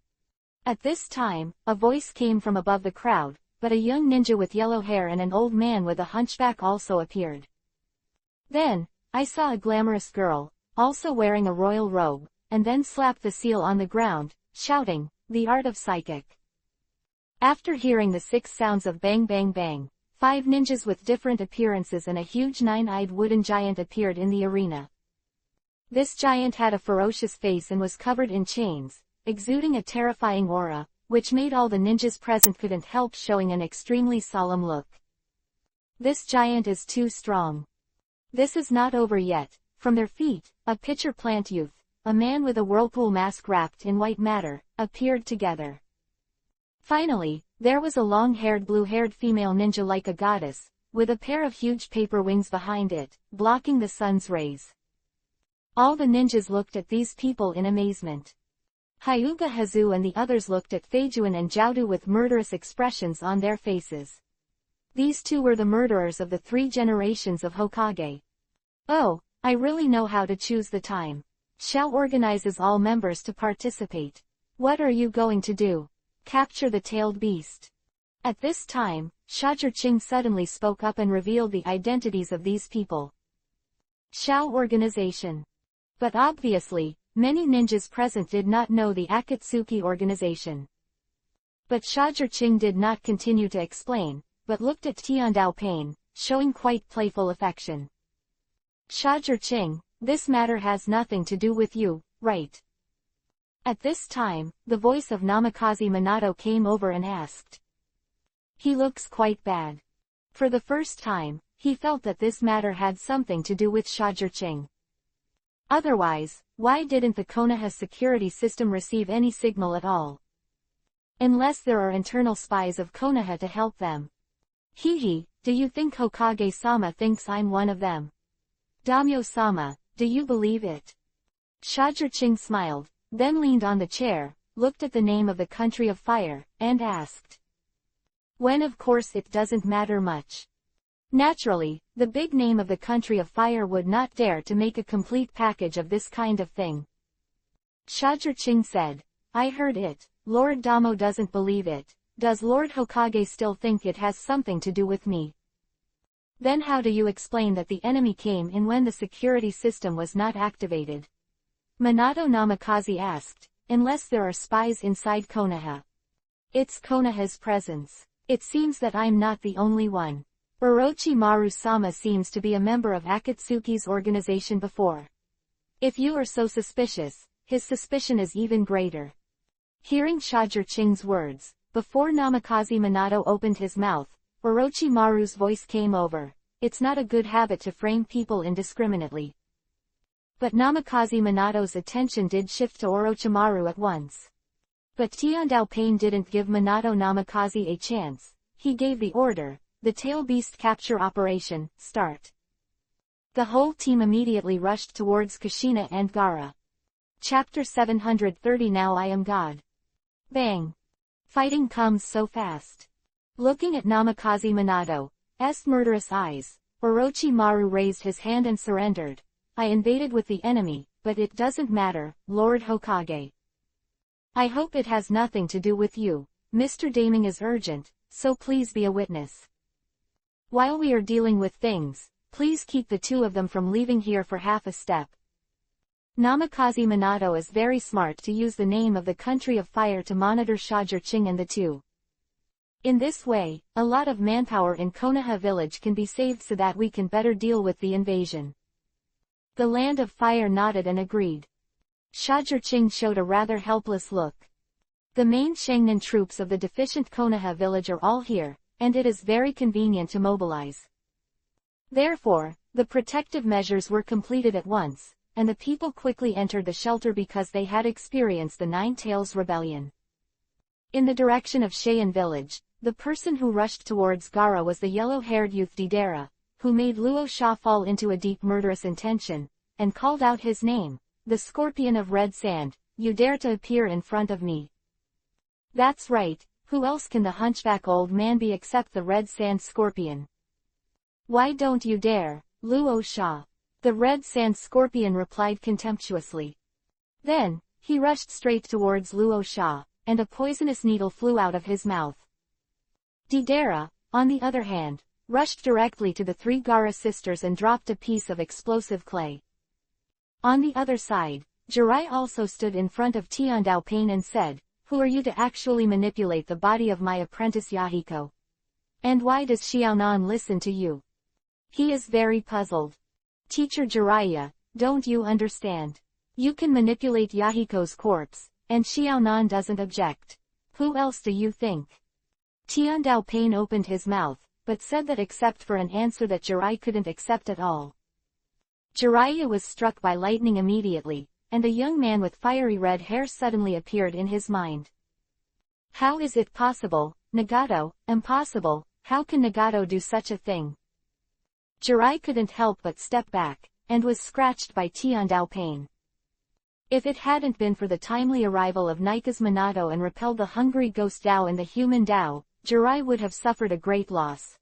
At this time, a voice came from above the crowd, but a young ninja with yellow hair and an old man with a hunchback also appeared. Then, I saw a glamorous girl, also wearing a royal robe, and then slapped the seal on the ground, shouting, the art of psychic. After hearing the 6 sounds of bang bang bang, 5 ninjas with different appearances and a huge 9-eyed wooden giant appeared in the arena. This giant had a ferocious face and was covered in chains, exuding a terrifying aura, which made all the ninjas present couldn't help showing an extremely solemn look. This giant is too strong. This is not over yet. From their feet, a pitcher plant youth, a man with a whirlpool mask wrapped in white matter, appeared together. Finally, there was a long-haired blue-haired female ninja like a goddess, with a pair of huge paper wings behind it, blocking the sun's rays. All the ninjas looked at these people in amazement. Hyuga Hazu and the others looked at Feijuan and Jiaodu with murderous expressions on their faces. These two were the murderers of the 3 generations of Hokage. Oh, I really know how to choose the time. Shao organizes all members to participate. What are you going to do? Capture the tailed beast. At this time, Shajir-Ching suddenly spoke up and revealed the identities of these people. Shao organization. But obviously, many ninjas present did not know the Akatsuki organization. But Shajir-Ching did not continue to explain, but looked at Tiandao Pain, showing quite playful affection. Shajir-Ching, this matter has nothing to do with you, right? At this time, the voice of Namikaze Minato came over and asked. He looks quite bad. For the first time, he felt that this matter had something to do with Shajirching. Otherwise, why didn't the Konoha security system receive any signal at all? Unless there are internal spies of Konoha to help them. Hihi, do you think Hokage-sama thinks I'm one of them? Daimyo-sama, do you believe it? Shajirching smiled, then leaned on the chair, looked at the name of the country of fire, and asked. When of course it doesn't matter much. Naturally, the big name of the country of fire would not dare to make a complete package of this kind of thing. Shajirching said, I heard it, Lord Damo doesn't believe it, does Lord Hokage still think it has something to do with me? Then how do you explain that the enemy came in when the security system was not activated? Minato Namikaze asked, unless there are spies inside Konoha. It's Konoha's presence. It seems that I'm not the only one. Orochimaru-sama seems to be a member of Akatsuki's organization before. If you are so suspicious, his suspicion is even greater. Hearing Shajirching's words, before Namikaze Minato opened his mouth, Orochimaru's voice came over. It's not a good habit to frame people indiscriminately. But Namikaze Minato's attention did shift to Orochimaru at once. But Tiandao Pain didn't give Minato Namikaze a chance. He gave the order, the tail beast capture operation, start. The whole team immediately rushed towards Kushina and Gaara. Chapter 730 Now I Am God. Bang! Fighting comes so fast. Looking at Namikaze Minato's murderous eyes, Orochimaru raised his hand and surrendered. I invaded with the enemy, but it doesn't matter, Lord Hokage. I hope it has nothing to do with you. Mr. Daming is urgent, so please be a witness. While we are dealing with things, please keep the two of them from leaving here for half a step. Namikaze Minato is very smart to use the name of the country of fire to monitor Shajirching and the two. In this way, a lot of manpower in Konoha village can be saved so that we can better deal with the invasion. The Land of Fire nodded and agreed. Shajirching showed a rather helpless look. The main Shangnan troops of the deficient Konoha village are all here, and it is very convenient to mobilize. Therefore, the protective measures were completed at once, and the people quickly entered the shelter because they had experienced the Nine Tails Rebellion. In the direction of Cheyenne village, the person who rushed towards Gaara was the yellow-haired youth Deidara, who made Luo Sha fall into a deep murderous intention, and called out his name, the Scorpion of Red Sand, you dare to appear in front of me. That's right, who else can the hunchback old man be except the Red Sand Scorpion? Why don't you dare, Luo Sha? The Red Sand Scorpion replied contemptuously. Then, he rushed straight towards Luo Sha, and a poisonous needle flew out of his mouth. Deidara, on the other hand, rushed directly to the three Gaara sisters and dropped a piece of explosive clay. On the other side, Jirai also stood in front of Tiandao Pain and said, who are you to actually manipulate the body of my apprentice Yahiko? And why does Xiaonan listen to you? He is very puzzled. Teacher Jiraiya, don't you understand? You can manipulate Yahiko's corpse, and Xiaonan doesn't object. Who else do you think? Tiandao Pain opened his mouth, but said that except for an answer that Jirai couldn't accept at all. Jiraiya was struck by lightning immediately, and a young man with fiery red hair suddenly appeared in his mind. How is it possible, Nagato? Impossible, how can Nagato do such a thing? Jirai couldn't help but step back, and was scratched by Tiandao Pain. If it hadn't been for the timely arrival of Nika's Minato and repelled the hungry ghost Dao and the human Dao, Jirai would have suffered a great loss.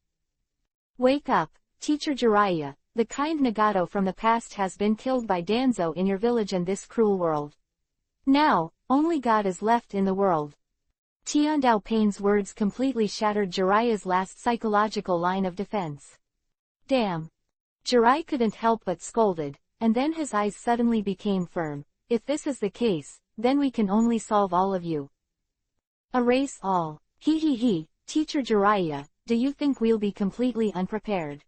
Wake up, Teacher Jiraiya, the kind Nagato from the past has been killed by Danzo in your village and this cruel world. Now, only God is left in the world. Tiandao Pain's words completely shattered Jiraiya's last psychological line of defense. Damn. Jirai couldn't help but scolded, and then his eyes suddenly became firm. If this is the case, then we can only solve all of you. Erase all. He, Teacher Jiraiya, do you think we'll be completely unprepared?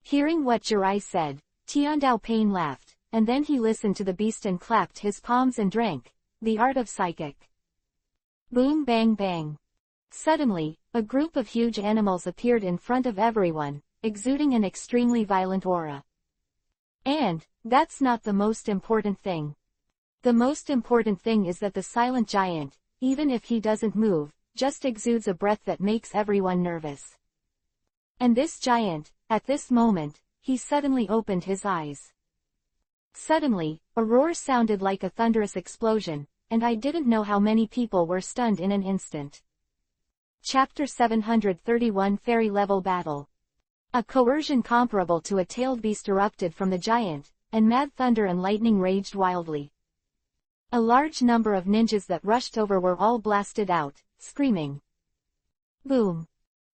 Hearing what Jirai said, Tiandao Pain laughed, and then he listened to the beast and clapped his palms and drank, the art of psychic. Boom bang bang. Suddenly, a group of huge animals appeared in front of everyone, exuding an extremely violent aura. And that's not the most important thing. The most important thing is that the silent giant, even if he doesn't move, just exudes a breath that makes everyone nervous. And this giant, at this moment, he suddenly opened his eyes. Suddenly, a roar sounded like a thunderous explosion, and I didn't know how many people were stunned in an instant. Chapter 731 Fairy Level Battle. A coercion comparable to a tailed beast erupted from the giant, and mad thunder and lightning raged wildly. A large number of ninjas that rushed over were all blasted out, screaming. Boom!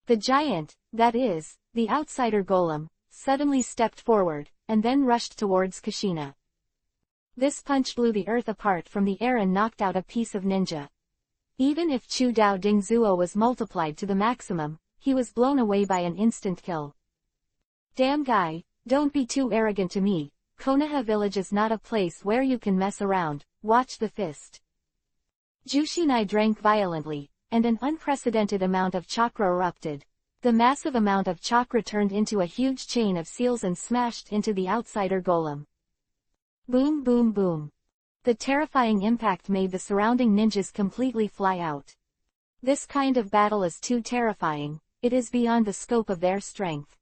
The giant, that is, the outsider golem, suddenly stepped forward, and then rushed towards Kushina. This punch blew the earth apart from the air and knocked out a piece of ninja. Even if Chu Dao Ding Zuo was multiplied to the maximum, he was blown away by an instant kill. Damn guy, don't be too arrogant to me. Konoha village is not a place where you can mess around, watch the fist. Jushinai drank violently, and an unprecedented amount of chakra erupted. The massive amount of chakra turned into a huge chain of seals and smashed into the outsider golem. Boom boom boom. The terrifying impact made the surrounding ninjas completely fly out. This kind of battle is too terrifying, it is beyond the scope of their strength.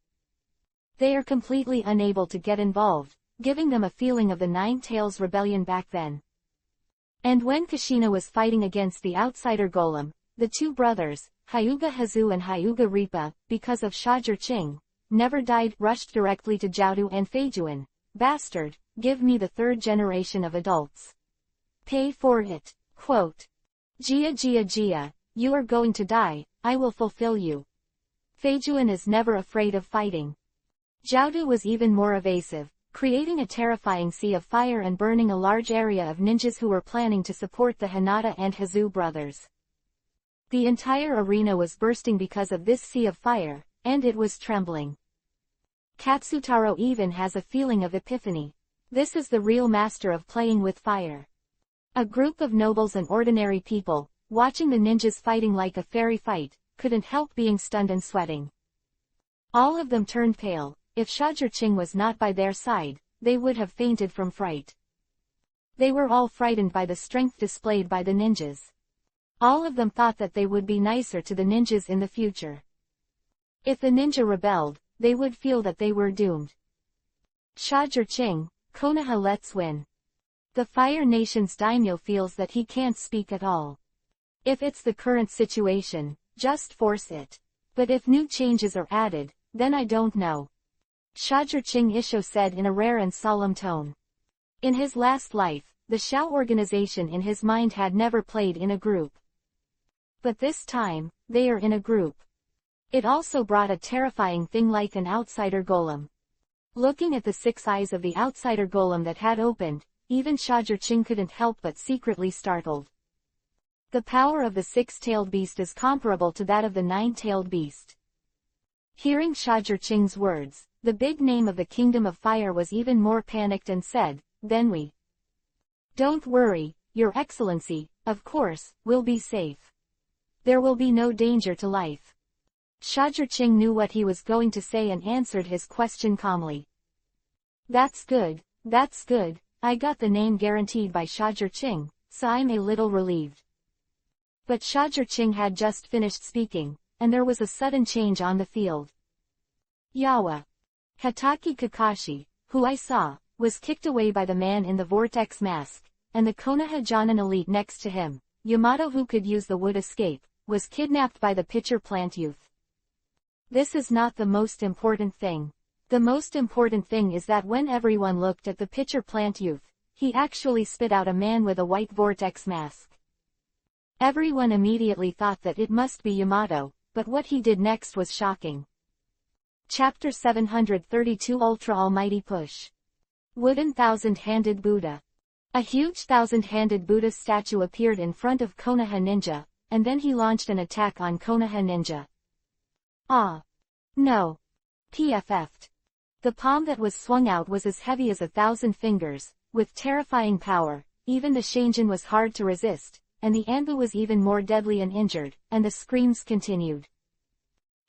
They are completely unable to get involved, giving them a feeling of the Nine Tails Rebellion back then. And when Kushina was fighting against the outsider golem, the two brothers, Hyuga Hazu and Hyuga Ripa, because of Shajir Ching, never died, rushed directly to Jiaodu and Feijuan. Bastard, give me the third generation of adults. Pay for it. Quote. Jia Jia Jia, you are going to die, I will fulfill you. Feijuan is never afraid of fighting. Jiaodu was even more evasive, creating a terrifying sea of fire and burning a large area of ninjas who were planning to support the Hinata and Hazu brothers. The entire arena was bursting because of this sea of fire, and it was trembling. Katsutaro even has a feeling of epiphany. This is the real master of playing with fire. A group of nobles and ordinary people, watching the ninjas fighting like a fairy fight, couldn't help being stunned and sweating. All of them turned pale. If Shajir Ching was not by their side, they would have fainted from fright. They were all frightened by the strength displayed by the ninjas. All of them thought that they would be nicer to the ninjas in the future. If the ninja rebelled, they would feel that they were doomed. Shajir Ching, Konoha, let's win. The Fire Nation's daimyo feels that he can't speak at all. If it's the current situation, just force it. But if new changes are added, then I don't know. Shajir Ching Isho said in a rare and solemn tone. In his last life, the Shao organization in his mind had never played in a group. But this time, they are in a group. It also brought a terrifying thing like an outsider golem. Looking at the 6 eyes of the outsider golem that had opened, even Shajir Ching couldn't help but secretly startled. The power of the 6-tailed beast is comparable to that of the 9-tailed beast. Hearing Shajir Ching's words, the big name of the Kingdom of Fire was even more panicked and said, then we. Don't worry, Your Excellency, of course, we'll be safe. There will be no danger to life. Shajir Ching knew what he was going to say and answered his question calmly. That's good, I got the name guaranteed by Shajir Ching, so I'm a little relieved. But Shajir Ching had just finished speaking, and there was a sudden change on the field. Yawa. Hataki Kakashi, who I saw, was kicked away by the man in the vortex mask, and the Konoha Jonin elite next to him, Yamato, who could use the wood escape, was kidnapped by the pitcher plant youth. This is not the most important thing. The most important thing is that when everyone looked at the pitcher plant youth, he actually spit out a man with a white vortex mask. Everyone immediately thought that it must be Yamato, but what he did next was shocking. Chapter 732 Ultra Almighty Push. Wooden Thousand-Handed Buddha. A huge thousand-handed Buddha statue appeared in front of Konoha Ninja, and then he launched an attack on Konoha Ninja. Ah! No! PFF'd. The palm that was swung out was as heavy as 1,000 fingers, with terrifying power. Even the Shinjin was hard to resist, and the Anbu was even more deadly and injured, and the screams continued.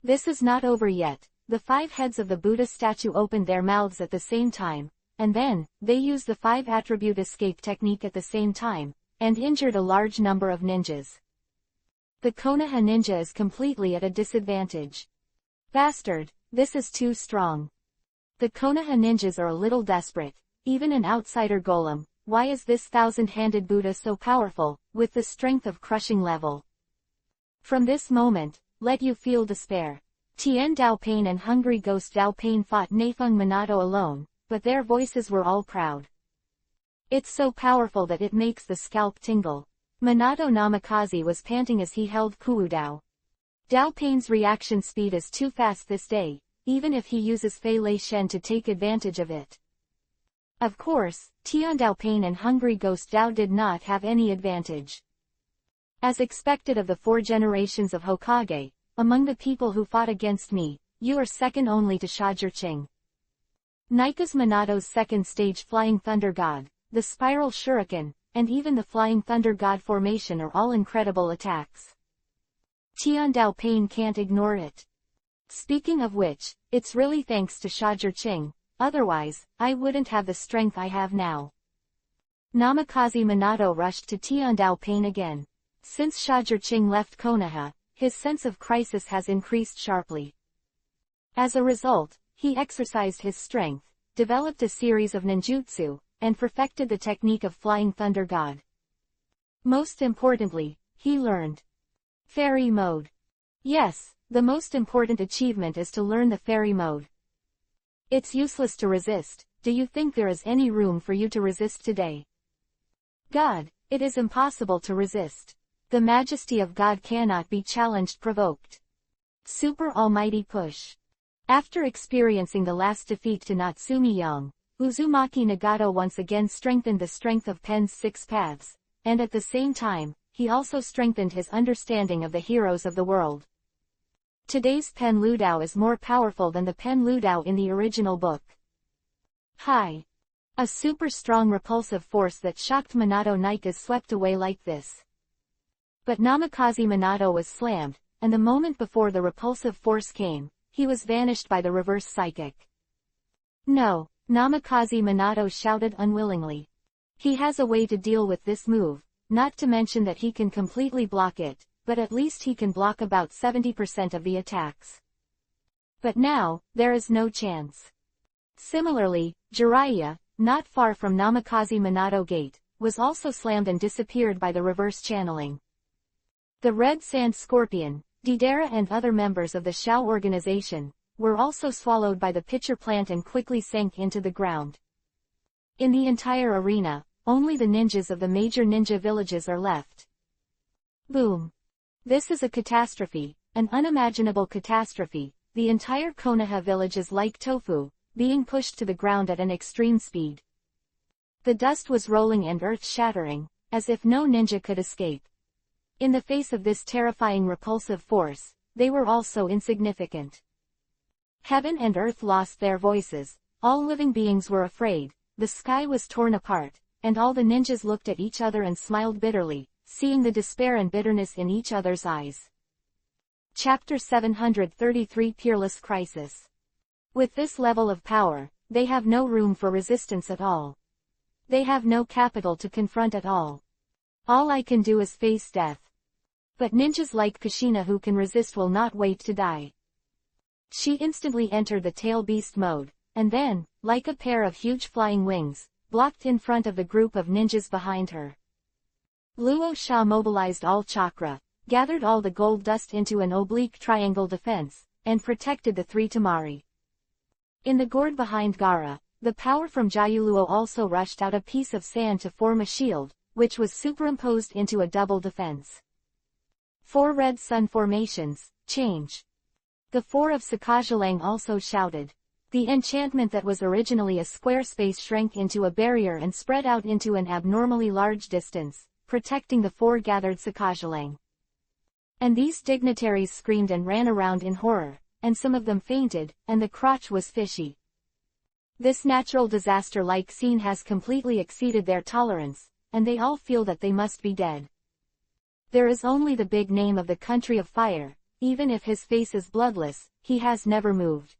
This is not over yet. the 5 heads of the Buddha statue opened their mouths at the same time, and then, they used the 5-attribute escape technique at the same time, and injured a large number of ninjas. The Konoha ninja is completely at a disadvantage. Bastard, this is too strong. The Konoha ninjas are a little desperate, even an outsider golem. Why is this 1000-handed Buddha so powerful, with the strength of crushing level? From this moment, let you feel despair. Tian Dao Pain and Hungry Ghost Dao Pain fought Neifeng Minato alone, but their voices were all proud. It's so powerful that it makes the scalp tingle. Minato Namikaze was panting as he held Kuudao. Dao Pain's reaction speed is too fast this day, even if he uses Fei Lei Shen to take advantage of it. Of course, Tian Dao Pain and Hungry Ghost Dao did not have any advantage. As expected of the 4 generations of Hokage, among the people who fought against me, you are second only to Shajirching. Nika's Minato's second stage Flying Thunder God, the Spiral Shuriken, and even the Flying Thunder God formation are all incredible attacks. Tian Dao Pain can't ignore it. Speaking of which, it's really thanks to Shajirching, otherwise, I wouldn't have the strength I have now. Namikaze Minato rushed to Tian Dao Pain again. Since Shajirching left Konoha, his sense of crisis has increased sharply. As a result, he exercised his strength, developed a series of ninjutsu, and perfected the technique of Flying Thunder God. Most importantly, he learned Fairy Mode. Yes, the most important achievement is to learn the Fairy Mode. It's useless to resist. Do you think there is any room for you to resist today? God, it is impossible to resist. The majesty of God cannot be challenged provoked. Super Almighty Push. After experiencing the last defeat to Natsumi Yang, Uzumaki Nagato once again strengthened the strength of Pen's 6 paths, and at the same time, he also strengthened his understanding of the heroes of the world. Today's Pen Ludao is more powerful than the Pen Ludao in the original book. Hi! A super strong repulsive force that shocked Minato Nike is swept away like this. But Namikaze Minato was slammed, and the moment before the repulsive force came, he was vanished by the reverse psychic. No, Namikaze Minato shouted unwillingly. He has a way to deal with this move, not to mention that he can completely block it, but at least he can block about 70% of the attacks. But now, there is no chance. Similarly, Jiraiya, not far from Namikaze Minato Gate, was also slammed and disappeared by the reverse channeling. The Red Sand Scorpion, Deidara and other members of the Shao organization, were also swallowed by the pitcher plant and quickly sank into the ground. In the entire arena, only the ninjas of the major ninja villages are left. Boom. This is a catastrophe, an unimaginable catastrophe. The entire Konoha village is like tofu, being pushed to the ground at an extreme speed. The dust was rolling and earth shattering, as if no ninja could escape. In the face of this terrifying repulsive force, they were also insignificant. Heaven and earth lost their voices, all living beings were afraid, the sky was torn apart, and all the ninjas looked at each other and smiled bitterly, seeing the despair and bitterness in each other's eyes. Chapter 733 Peerless Crisis. With this level of power, they have no room for resistance at all. They have no capital to confront at all. All I can do is face death. But ninjas like Kushina who can resist will not wait to die. She instantly entered the tail beast mode, and then, like a pair of huge flying wings, blocked in front of the group of ninjas behind her. Luo Sha mobilized all chakra, gathered all the gold dust into an oblique triangle defense, and protected the 3 Tamari. In the gourd behind Gaara, the power from Jayuluo also rushed out a piece of sand to form a shield, which was superimposed into a double defense. 4 red sun formations, change. The 4 of Sakajalang also shouted. The enchantment that was originally a square space shrank into a barrier and spread out into an abnormally large distance, protecting the 4 gathered Sakajalang. And these dignitaries screamed and ran around in horror, and some of them fainted, and the crotch was fishy. This natural disaster-like scene has completely exceeded their tolerance, and they all feel that they must be dead. There is only the big name of the country of fire, even if his face is bloodless, he has never moved.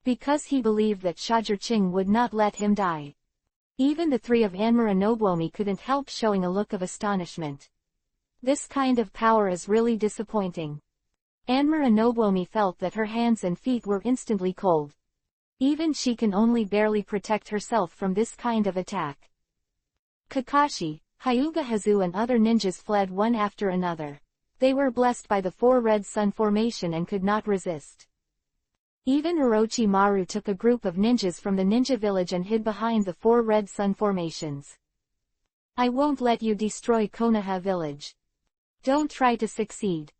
because he believed that Shajirching would not let him die. Even the three of Anmura Nobuomi couldn't help showing a look of astonishment. This kind of power is really disappointing. Anmura Nobuomi felt that her hands and feet were instantly cold. Even she can only barely protect herself from this kind of attack. Kakashi, Hyuga Hazu and other ninjas fled one after another. They were blessed by the 4 red sun formation and could not resist. Even Orochimaru took a group of ninjas from the ninja village and hid behind the 4 red sun formations. I won't let you destroy Konoha village. Don't try to succeed.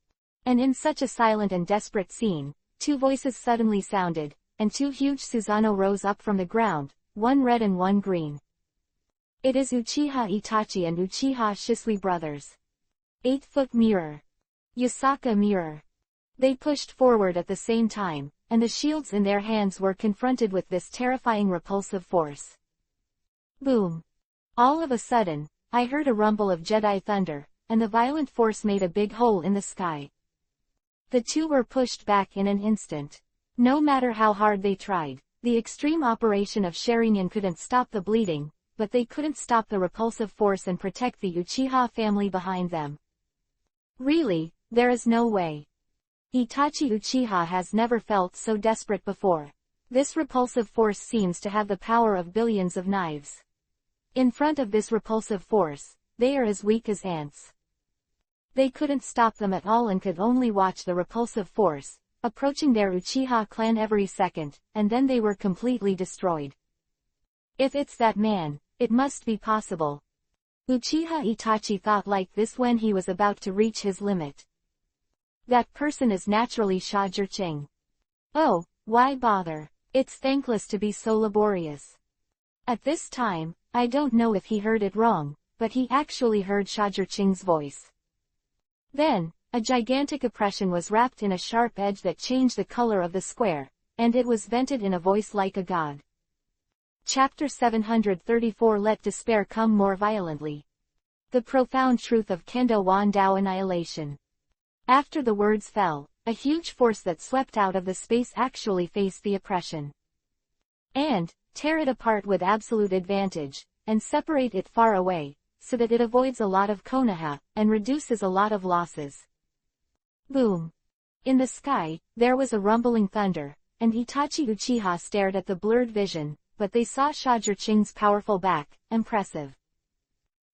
And in such a silent and desperate scene, 2 voices suddenly sounded, and 2 huge Susanoo rose up from the ground, 1 red and 1 green. It is Uchiha Itachi and Uchiha Shisui brothers. 8-foot mirror. Yasaka mirror. They pushed forward at the same time, and the shields in their hands were confronted with this terrifying repulsive force. Boom. All of a sudden, I heard a rumble of Jedi thunder, and the violent force made a big hole in the sky. The 2 were pushed back in an instant. No matter how hard they tried, the extreme operation of Sharingan couldn't stop the bleeding, but they couldn't stop the repulsive force and protect the Uchiha family behind them. Really, there is no way. Itachi Uchiha has never felt so desperate before. This repulsive force seems to have the power of billions of knives. In front of this repulsive force, they are as weak as ants. They couldn't stop them at all and could only watch the repulsive force, approaching their Uchiha clan every second, and then they were completely destroyed. If it's that man, it must be possible. Uchiha Itachi thought like this when he was about to reach his limit. That person is naturally Shajirching. Oh, why bother? It's thankless to be so laborious. At this time, I don't know if he heard it wrong, but he actually heard Shajirching's voice. Then, a gigantic oppression was wrapped in a sharp edge that changed the color of the square, and it was vented in a voice like a god. Chapter 734 Let Despair Come More Violently. The Profound Truth of Kendo Wan Dao Annihilation. After the words fell, a huge force that swept out of the space actually faced the oppression. And, tear it apart with absolute advantage, and separate it far away, so that it avoids a lot of Konoha, and reduces a lot of losses. Boom. In the sky, there was a rumbling thunder, and Itachi Uchiha stared at the blurred vision, but they saw Shajirching's powerful back, impressive.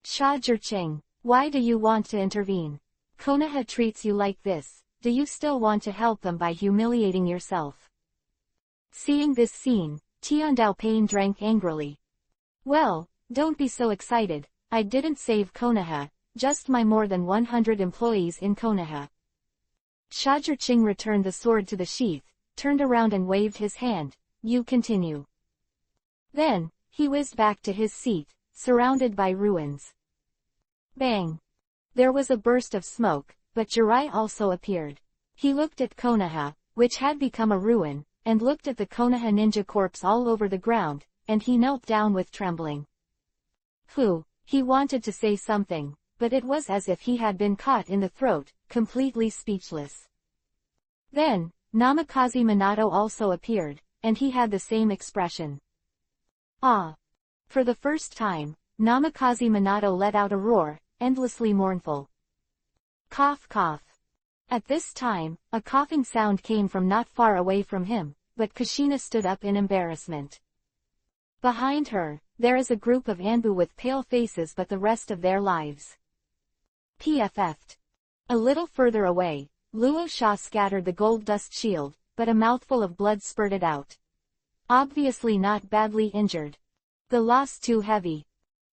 Shajirching, why do you want to intervene? Konoha treats you like this, do you still want to help them by humiliating yourself? Seeing this scene, Tiandao Pain drank angrily. Well, don't be so excited, I didn't save Konoha, just my more than 100 employees in Konoha. Shajirching returned the sword to the sheath, turned around and waved his hand, you continue. Then, he whizzed back to his seat, surrounded by ruins. Bang! There was a burst of smoke, but Jirai also appeared. He looked at Konoha, which had become a ruin, and looked at the Konoha ninja corpse all over the ground, and he knelt down with trembling. He wanted to say something, but it was as if he had been caught in the throat, completely speechless. Then, Namikaze Minato also appeared, and he had the same expression. Ah! For the first time, Namikaze Minato let out a roar, endlessly mournful. Cough cough. At this time, a coughing sound came from not far away from him, but Kushina stood up in embarrassment. Behind her, there is a group of Anbu with pale faces but the rest of their lives. PFF'd. A little further away, Luo Sha scattered the gold dust shield, but a mouthful of blood spurted out. Obviously not badly injured. The loss too heavy.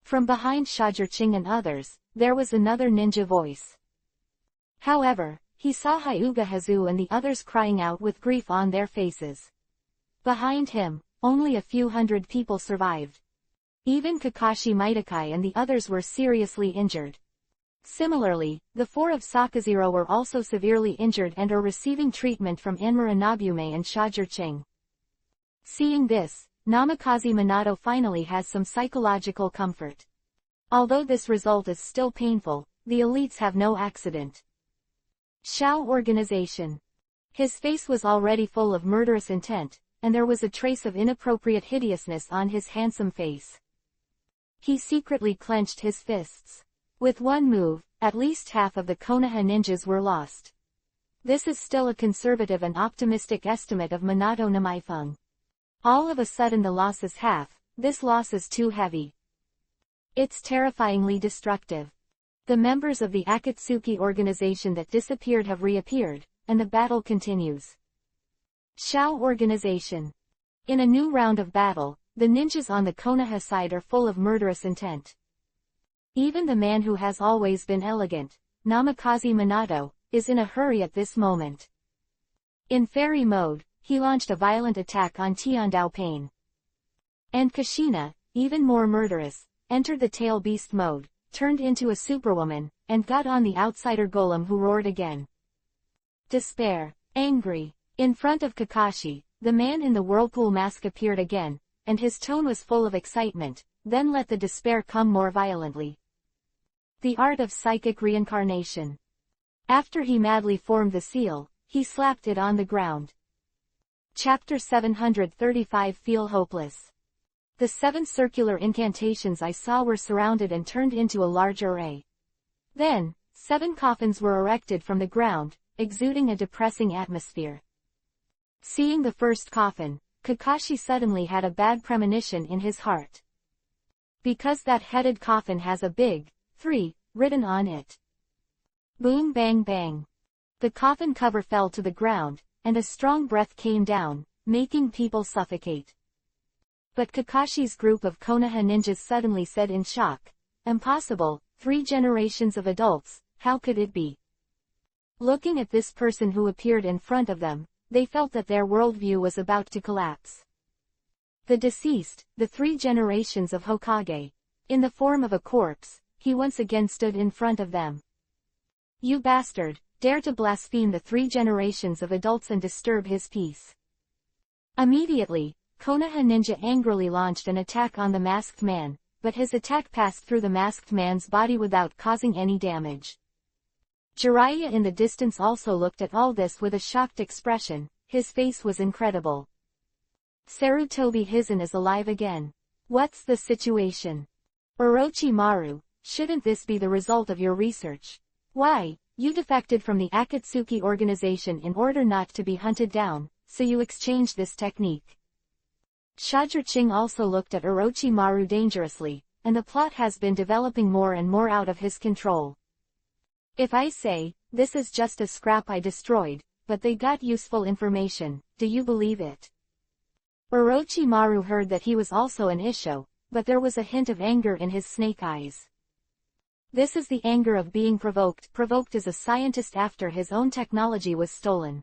From behind Shajirching and others, there was another ninja voice. However, he saw Hyuga Hazu and the others crying out with grief on their faces. Behind him, only a few hundred people survived. Even Kakashi Mitakai and the others were seriously injured. Similarly, the 4 of Sakazero were also severely injured and are receiving treatment from Anmura Nobume and Shajirching. Seeing this, Namikaze Minato finally has some psychological comfort. Although this result is still painful, the elites have no accident. Shao Organization. His face was already full of murderous intent, and there was a trace of inappropriate hideousness on his handsome face. He secretly clenched his fists. With one move, at least half of the Konoha ninjas were lost. This is still a conservative and optimistic estimate of Minato no Maifeng. All of a sudden the loss is half. This loss is too heavy. It's terrifyingly destructive. The members of the Akatsuki organization that disappeared have reappeared, and the battle continues. Shao Organization. In a new round of battle, the ninjas on the Konoha side are full of murderous intent. Even the man who has always been elegant, Namikaze Minato, is in a hurry at this moment. In fairy mode, he launched a violent attack on Tiandao Pain. And Kushina, even more murderous, entered the tail beast mode, turned into a superwoman, and got on the outsider golem who roared again. Despair. Angry. In front of Kakashi, the man in the whirlpool mask appeared again, and his tone was full of excitement, then let the despair come more violently. The art of psychic reincarnation. After he madly formed the seal, he slapped it on the ground. Chapter 735 Feel Hopeless. The 7 circular incantations I saw were surrounded and turned into a large array. Then, 7 coffins were erected from the ground, exuding a depressing atmosphere. Seeing the first coffin, Kakashi suddenly had a bad premonition in his heart. Because that headed coffin has a big 3 written on it. Boom bang bang. The coffin cover fell to the ground, and a strong breath came down, making people suffocate. But Kakashi's group of Konoha ninjas suddenly said in shock, "Impossible, 3 generations of adults, how could it be?" Looking at this person who appeared in front of them, they felt that their worldview was about to collapse. The deceased, the 3 generations of Hokage. In the form of a corpse, he once again stood in front of them. "You bastard, dare to blaspheme the 3 generations of adults and disturb his peace." Immediately, Konoha Ninja angrily launched an attack on the masked man, but his attack passed through the masked man's body without causing any damage. Jiraiya in the distance also looked at all this with a shocked expression. His face was incredible. Sarutobi Hizen is alive again. What's the situation? Orochimaru, shouldn't this be the result of your research? Why, you defected from the Akatsuki organization in order not to be hunted down, so you exchanged this technique. Shajirching also looked at Orochimaru dangerously, and the plot has been developing more and more out of his control. If I say, this is just a scrap I destroyed, but they got useful information, do you believe it? Orochimaru heard that he was also an Isho, but there was a hint of anger in his snake eyes. This is the anger of being provoked. Provoked as a scientist after his own technology was stolen.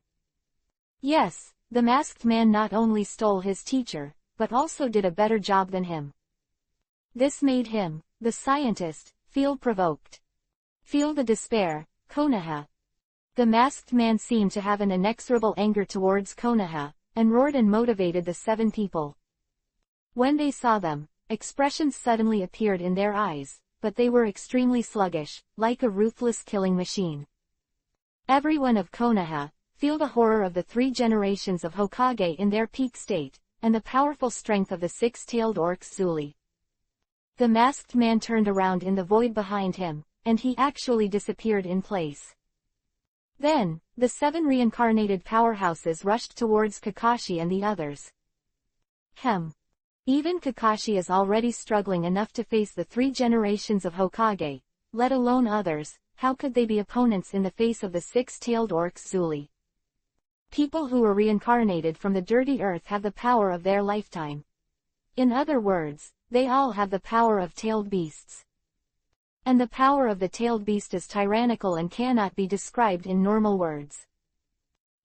Yes, the masked man not only stole his teacher, but also did a better job than him. This made him, the scientist, feel provoked. Feel the despair, Konoha. The masked man seemed to have an inexorable anger towards Konoha, and roared and motivated the 7 people. When they saw them, expressions suddenly appeared in their eyes, but they were extremely sluggish, like a ruthless killing machine. Everyone of Konoha, feel the horror of the 3 generations of Hokage in their peak state, and the powerful strength of the 6-tailed orcs Zuli. The masked man turned around in the void behind him, and he actually disappeared in place. Then, the 7 reincarnated powerhouses rushed towards Kakashi and the others. Even Kakashi is already struggling enough to face the 3 generations of Hokage, let alone others. How could they be opponents in the face of the 6-tailed orcs Zuli? People who were reincarnated from the dirty earth have the power of their lifetime. In other words, they all have the power of tailed beasts. And the power of the tailed beast is tyrannical and cannot be described in normal words.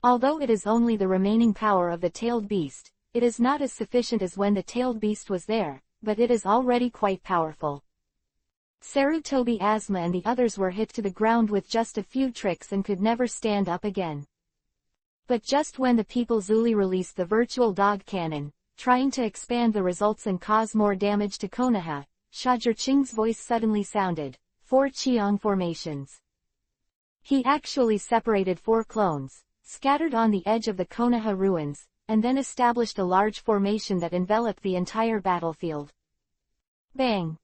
Although it is only the remaining power of the tailed beast, it is not as sufficient as when the tailed beast was there, but it is already quite powerful. Sarutobi Asma and the others were hit to the ground with just a few tricks and could never stand up again. But just when the people Zuli released the virtual dog cannon, trying to expand the results and cause more damage to Konoha, Shajirching's voice suddenly sounded, 4 Chiong formations. He actually separated 4 clones, scattered on the edge of the Konoha ruins, and then established a large formation that enveloped the entire battlefield. Bang!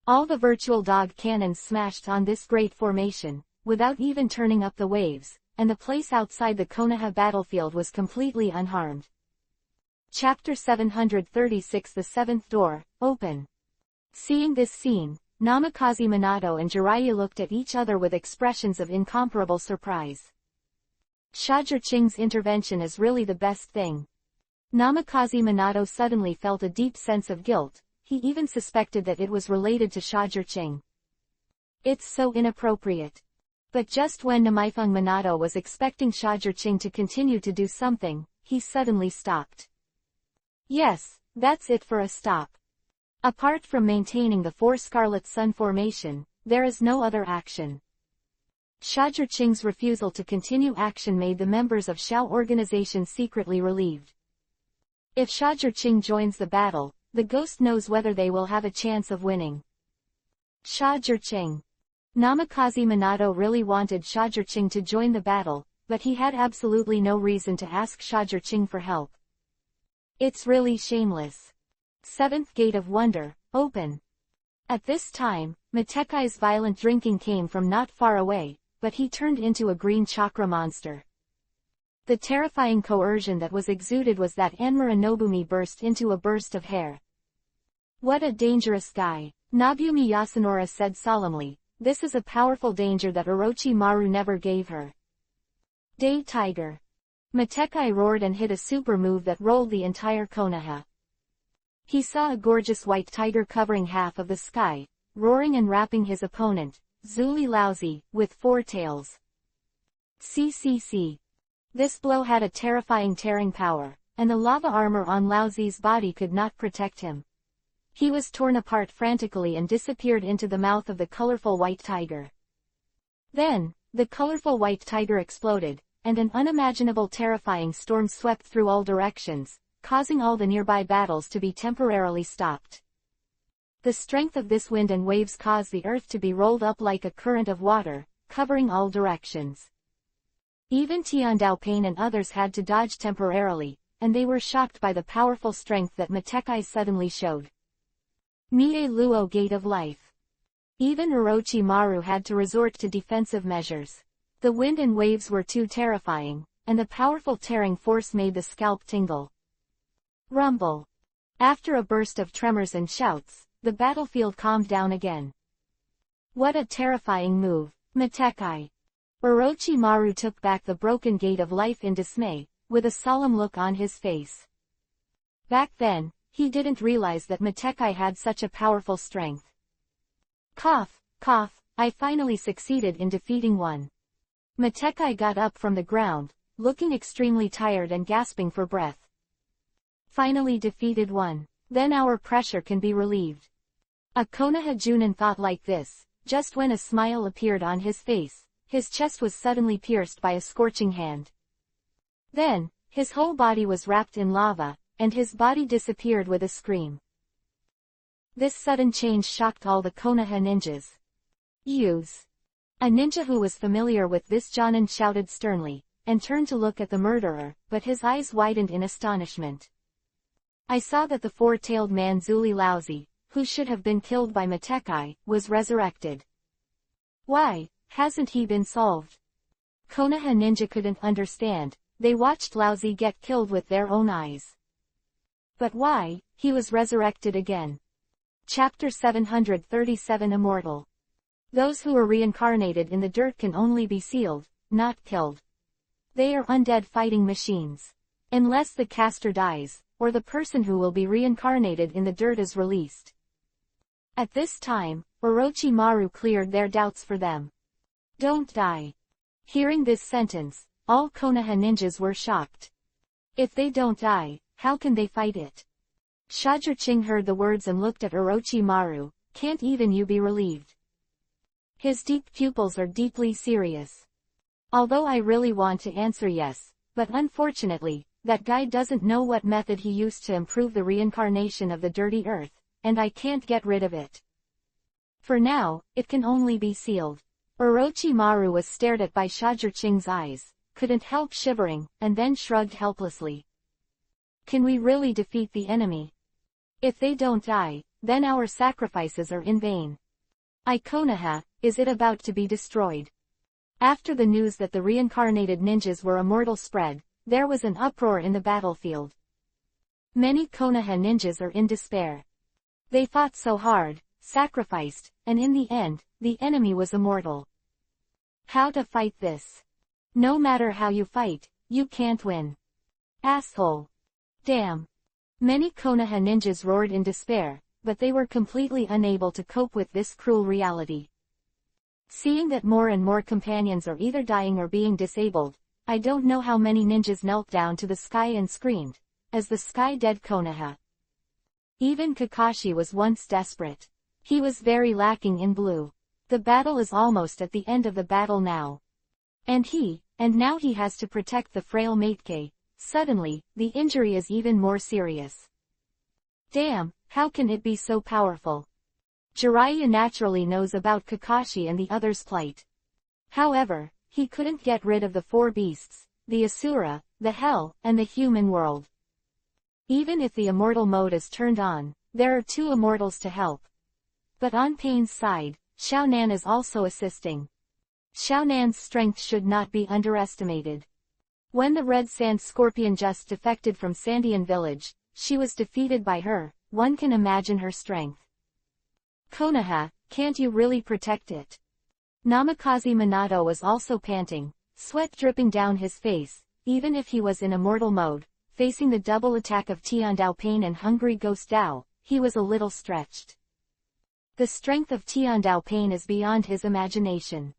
All the virtual dog cannons smashed on this great formation, without even turning up the waves, and the place outside the Konoha battlefield was completely unharmed. Chapter 736 The Seventh Door, Open. Seeing this scene, Namikaze Minato and Jiraiya looked at each other with expressions of incomparable surprise. Shajirching's intervention is really the best thing. Namikaze Minato suddenly felt a deep sense of guilt. He even suspected that it was related to Shajirching. It's so inappropriate. But just when Namaifung Minato was expecting Shajirching to continue to do something, he suddenly stopped. Yes, that's it for a stop. Apart from maintaining the 4 Scarlet Sun formation, there is no other action. Shajirching's refusal to continue action made the members of Shao organization secretly relieved. If Shajirching joins the battle, the ghost knows whether they will have a chance of winning. Shajirching. Namikaze Minato really wanted Shajirching to join the battle, but he had absolutely no reason to ask Shajirching for help. It's really shameless. Seventh Gate of Wonder, open. At this time, Matekai's violent drinking came from not far away, but he turned into a green chakra monster. The terrifying coercion that was exuded was that Anmura Nobumi burst into a burst of hair. What a dangerous guy, Nobumi Yasunori said solemnly. This is a powerful danger that Orochimaru never gave her. Day Tiger. Matekai roared and hit a super move that rolled the entire Konoha. He saw a gorgeous white tiger covering half of the sky, roaring and wrapping his opponent, Zuli Laozi, with 4 tails. CCC. This blow had a terrifying tearing power, and the lava armor on Laozi's body could not protect him. He was torn apart frantically and disappeared into the mouth of the colorful white tiger. Then, the colorful white tiger exploded, and an unimaginable terrifying storm swept through all directions, causing all the nearby battles to be temporarily stopped. The strength of this wind and waves caused the earth to be rolled up like a current of water, covering all directions. Even Tiandao Pain and others had to dodge temporarily, and they were shocked by the powerful strength that Matekai suddenly showed. Mie Luo Gate of Life. Even Orochimaru had to resort to defensive measures. The wind and waves were too terrifying, and the powerful tearing force made the scalp tingle. Rumble. After a burst of tremors and shouts, the battlefield calmed down again. What a terrifying move, Matekai. Orochimaru took back the broken gate of life in dismay, with a solemn look on his face. Back then, he didn't realize that Matekai had such a powerful strength. Cough, cough, I finally succeeded in defeating one. Matekai got up from the ground, looking extremely tired and gasping for breath. Finally defeated one. Then our pressure can be relieved. A Konoha Junin thought like this, just when a smile appeared on his face, his chest was suddenly pierced by a scorching hand. Then, his whole body was wrapped in lava, and his body disappeared with a scream. This sudden change shocked all the Konoha ninjas. Use. A ninja who was familiar with this Jonin shouted sternly, and turned to look at the murderer, but his eyes widened in astonishment. I saw that the 4-tailed man Zuli Laozi, who should have been killed by Matekai, was resurrected. Why hasn't he been solved? Konoha ninja couldn't understand. They watched Laozi get killed with their own eyes. But why, he was resurrected again. Chapter 737 Immortal. Those who are reincarnated in the dirt can only be sealed, not killed. They are undead fighting machines. Unless the caster dies, or the person who will be reincarnated in the dirt is released. At this time, Orochimaru cleared their doubts for them. Don't die. Hearing this sentence, all Konoha ninjas were shocked. If they don't die, how can they fight it? Shajirching heard the words and looked at Orochimaru. Can't even you be relieved? His deep pupils are deeply serious. Although I really want to answer yes, but unfortunately, that guy doesn't know what method he used to improve the reincarnation of the dirty earth, and I can't get rid of it. For now, it can only be sealed. Orochimaru was stared at by Shajirching's eyes, couldn't help shivering, and then shrugged helplessly. Can we really defeat the enemy? If they don't die, then our sacrifices are in vain. Konoha, is it about to be destroyed? After the news that the reincarnated ninjas were immortal spread, there was an uproar in the battlefield. Many Konoha ninjas are in despair. They fought so hard, sacrificed, and in the end, the enemy was immortal. How to fight this? No matter how you fight, you can't win. Asshole. Damn. Many Konoha ninjas roared in despair, but they were completely unable to cope with this cruel reality. Seeing that more and more companions are either dying or being disabled, I don't know how many ninjas knelt down to the sky and screamed, as the sky dead Konoha. Even Kakashi was once desperate. He was very lacking in blue. The battle is almost at the end of the battle now. And now he has to protect the frail Mateike. Suddenly, the injury is even more serious. Damn, how can it be so powerful? Jiraiya naturally knows about Kakashi and the others' plight. However, he couldn't get rid of the four beasts, the Asura, the Hell, and the human world. Even if the immortal mode is turned on, there are two immortals to help. But on Pain's side, Xiao Nan is also assisting. Xiao Nan's strength should not be underestimated. When the Red Sand Scorpion just defected from Sandian Village, she was defeated by her. One can imagine her strength. Konoha, can't you really protect it? Namikaze Minato was also panting, sweat dripping down his face. Even if he was in immortal mode, facing the double attack of Tiandao Pain and Hungry Ghost Dao, he was a little stretched. The strength of Tiandao Pain is beyond his imagination.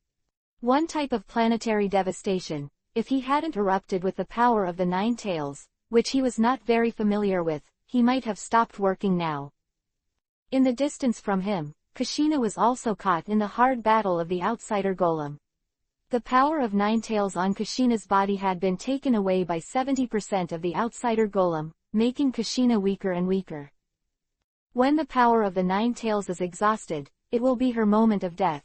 One type of planetary devastation, if he hadn't erupted with the power of the Nine Tails, which he was not very familiar with, he might have stopped working now. In the distance from him, Kushina was also caught in the hard battle of the outsider golem. The power of Nine Tails on Kushina's body had been taken away by 70% of the outsider golem, making Kushina weaker and weaker. When the power of the Nine Tails is exhausted, it will be her moment of death.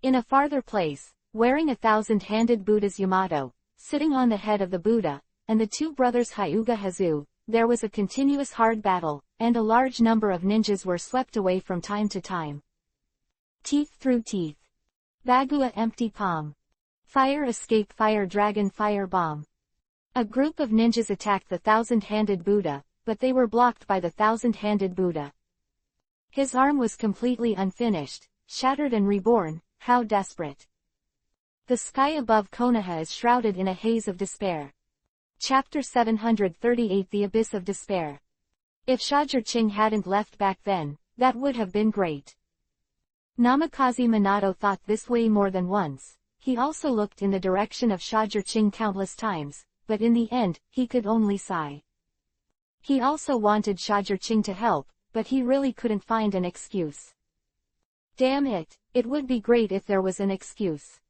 In a farther place, wearing a thousand-handed Buddha's Yamato, sitting on the head of the Buddha, and the two brothers Hyuga Hazu, there was a continuous hard battle, and a large number of ninjas were swept away from time to time. Teeth through teeth. Bagua empty palm. Fire escape fire dragon fire bomb. A group of ninjas attacked the thousand-handed Buddha, but they were blocked by the thousand-handed Buddha. His arm was completely unfinished, shattered and reborn. How desperate. The sky above Konoha is shrouded in a haze of despair. Chapter 738 The Abyss of Despair. If Shajirching hadn't left back then, that would have been great. Namikaze Minato thought this way more than once. He also looked in the direction of Shajirching countless times, but in the end, he could only sigh. He also wanted Shajirching to help, but he really couldn't find an excuse. Damn it, it would be great if there was an excuse.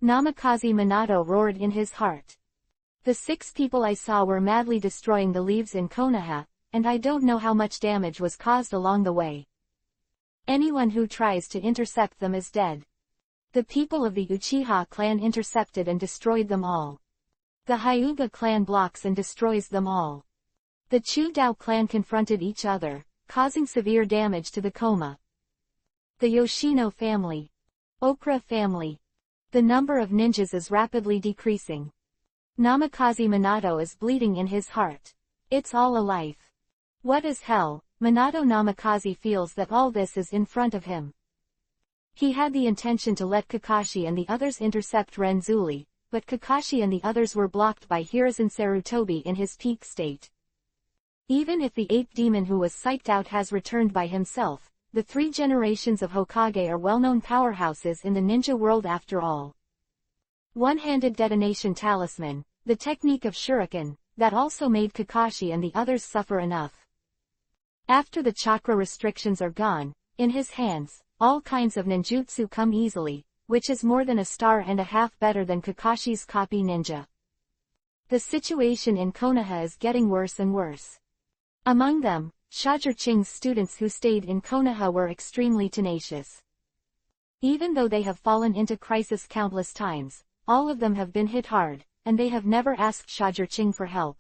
Namikaze Minato roared in his heart. The 6 people I saw were madly destroying the leaves in Konoha, and I don't know how much damage was caused along the way. Anyone who tries to intercept them is dead. The people of the Uchiha clan intercepted and destroyed them all. The Hyuga clan blocks and destroys them all. The Chu-Dao clan confronted each other, causing severe damage to the Koma. The Yoshino family. Okura family. The number of ninjas is rapidly decreasing. Namikaze Minato is bleeding in his heart. It's all a life. What is hell? Minato Namikaze feels that all this is in front of him. He had the intention to let Kakashi and the others intercept Renzuli, but Kakashi and the others were blocked by Hiruzen Sarutobi in his peak state. Even if the ape demon who was psyched out has returned by himself, the 3 generations of Hokage are well-known powerhouses in the ninja world after all. One-handed detonation talisman, the technique of shuriken, that also made Kakashi and the others suffer enough. After the chakra restrictions are gone, in his hands, all kinds of ninjutsu come easily, which is more than a star and a half better than Kakashi's copy ninja. The situation in Konoha is getting worse and worse. Among them, Shajirching's students who stayed in Konoha were extremely tenacious. Even though they have fallen into crisis countless times, all of them have been hit hard, and they have never asked Shajirching for help.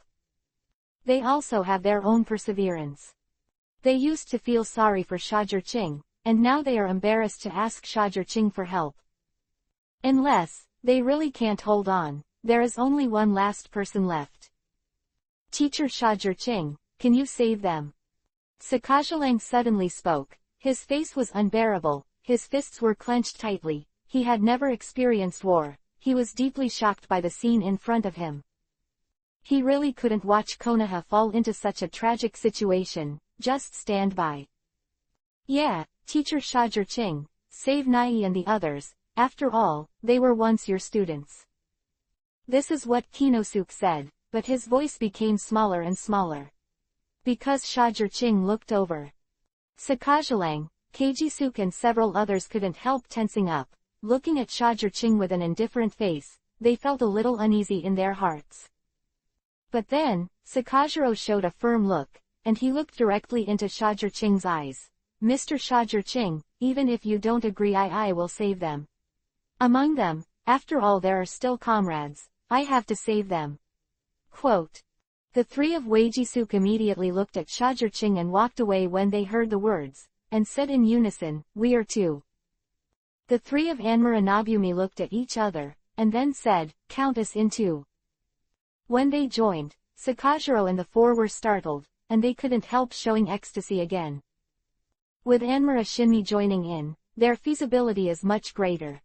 They also have their own perseverance. They used to feel sorry for Shajirqing, and now they are embarrassed to ask Shajirqing for help. Unless they really can't hold on, there is only one last person left. Teacher Shajirqing, can you save them? Sakajalang suddenly spoke. His face was unbearable, his fists were clenched tightly, he had never experienced war, he was deeply shocked by the scene in front of him. He really couldn't watch Konoha fall into such a tragic situation, just stand by. Yeah, Teacher Shajirqing, save Nai and the others, after all, they were once your students. This is what Kinosuke said, but his voice became smaller and smaller. Because Shajirqing looked over. Sakajalang, Keijisuke and several others couldn't help tensing up, looking at Shajirqing with an indifferent face, they felt a little uneasy in their hearts. But then, Sakajiro showed a firm look, and he looked directly into Shajirqing's eyes. Mr. Shajirqing, even if you don't agree I will save them. Among them, after all there are still comrades, I have to save them. Quote. The three of Waijisuke immediately looked at Shajirqing and walked away when they heard the words, and said in unison, we are two. The three of Anmura and Nobumi looked at each other, and then said, count us in two. When they joined, Sakajiro and the four were startled, and they couldn't help showing ecstasy again. With Anmura Shinmi joining in, their feasibility is much greater.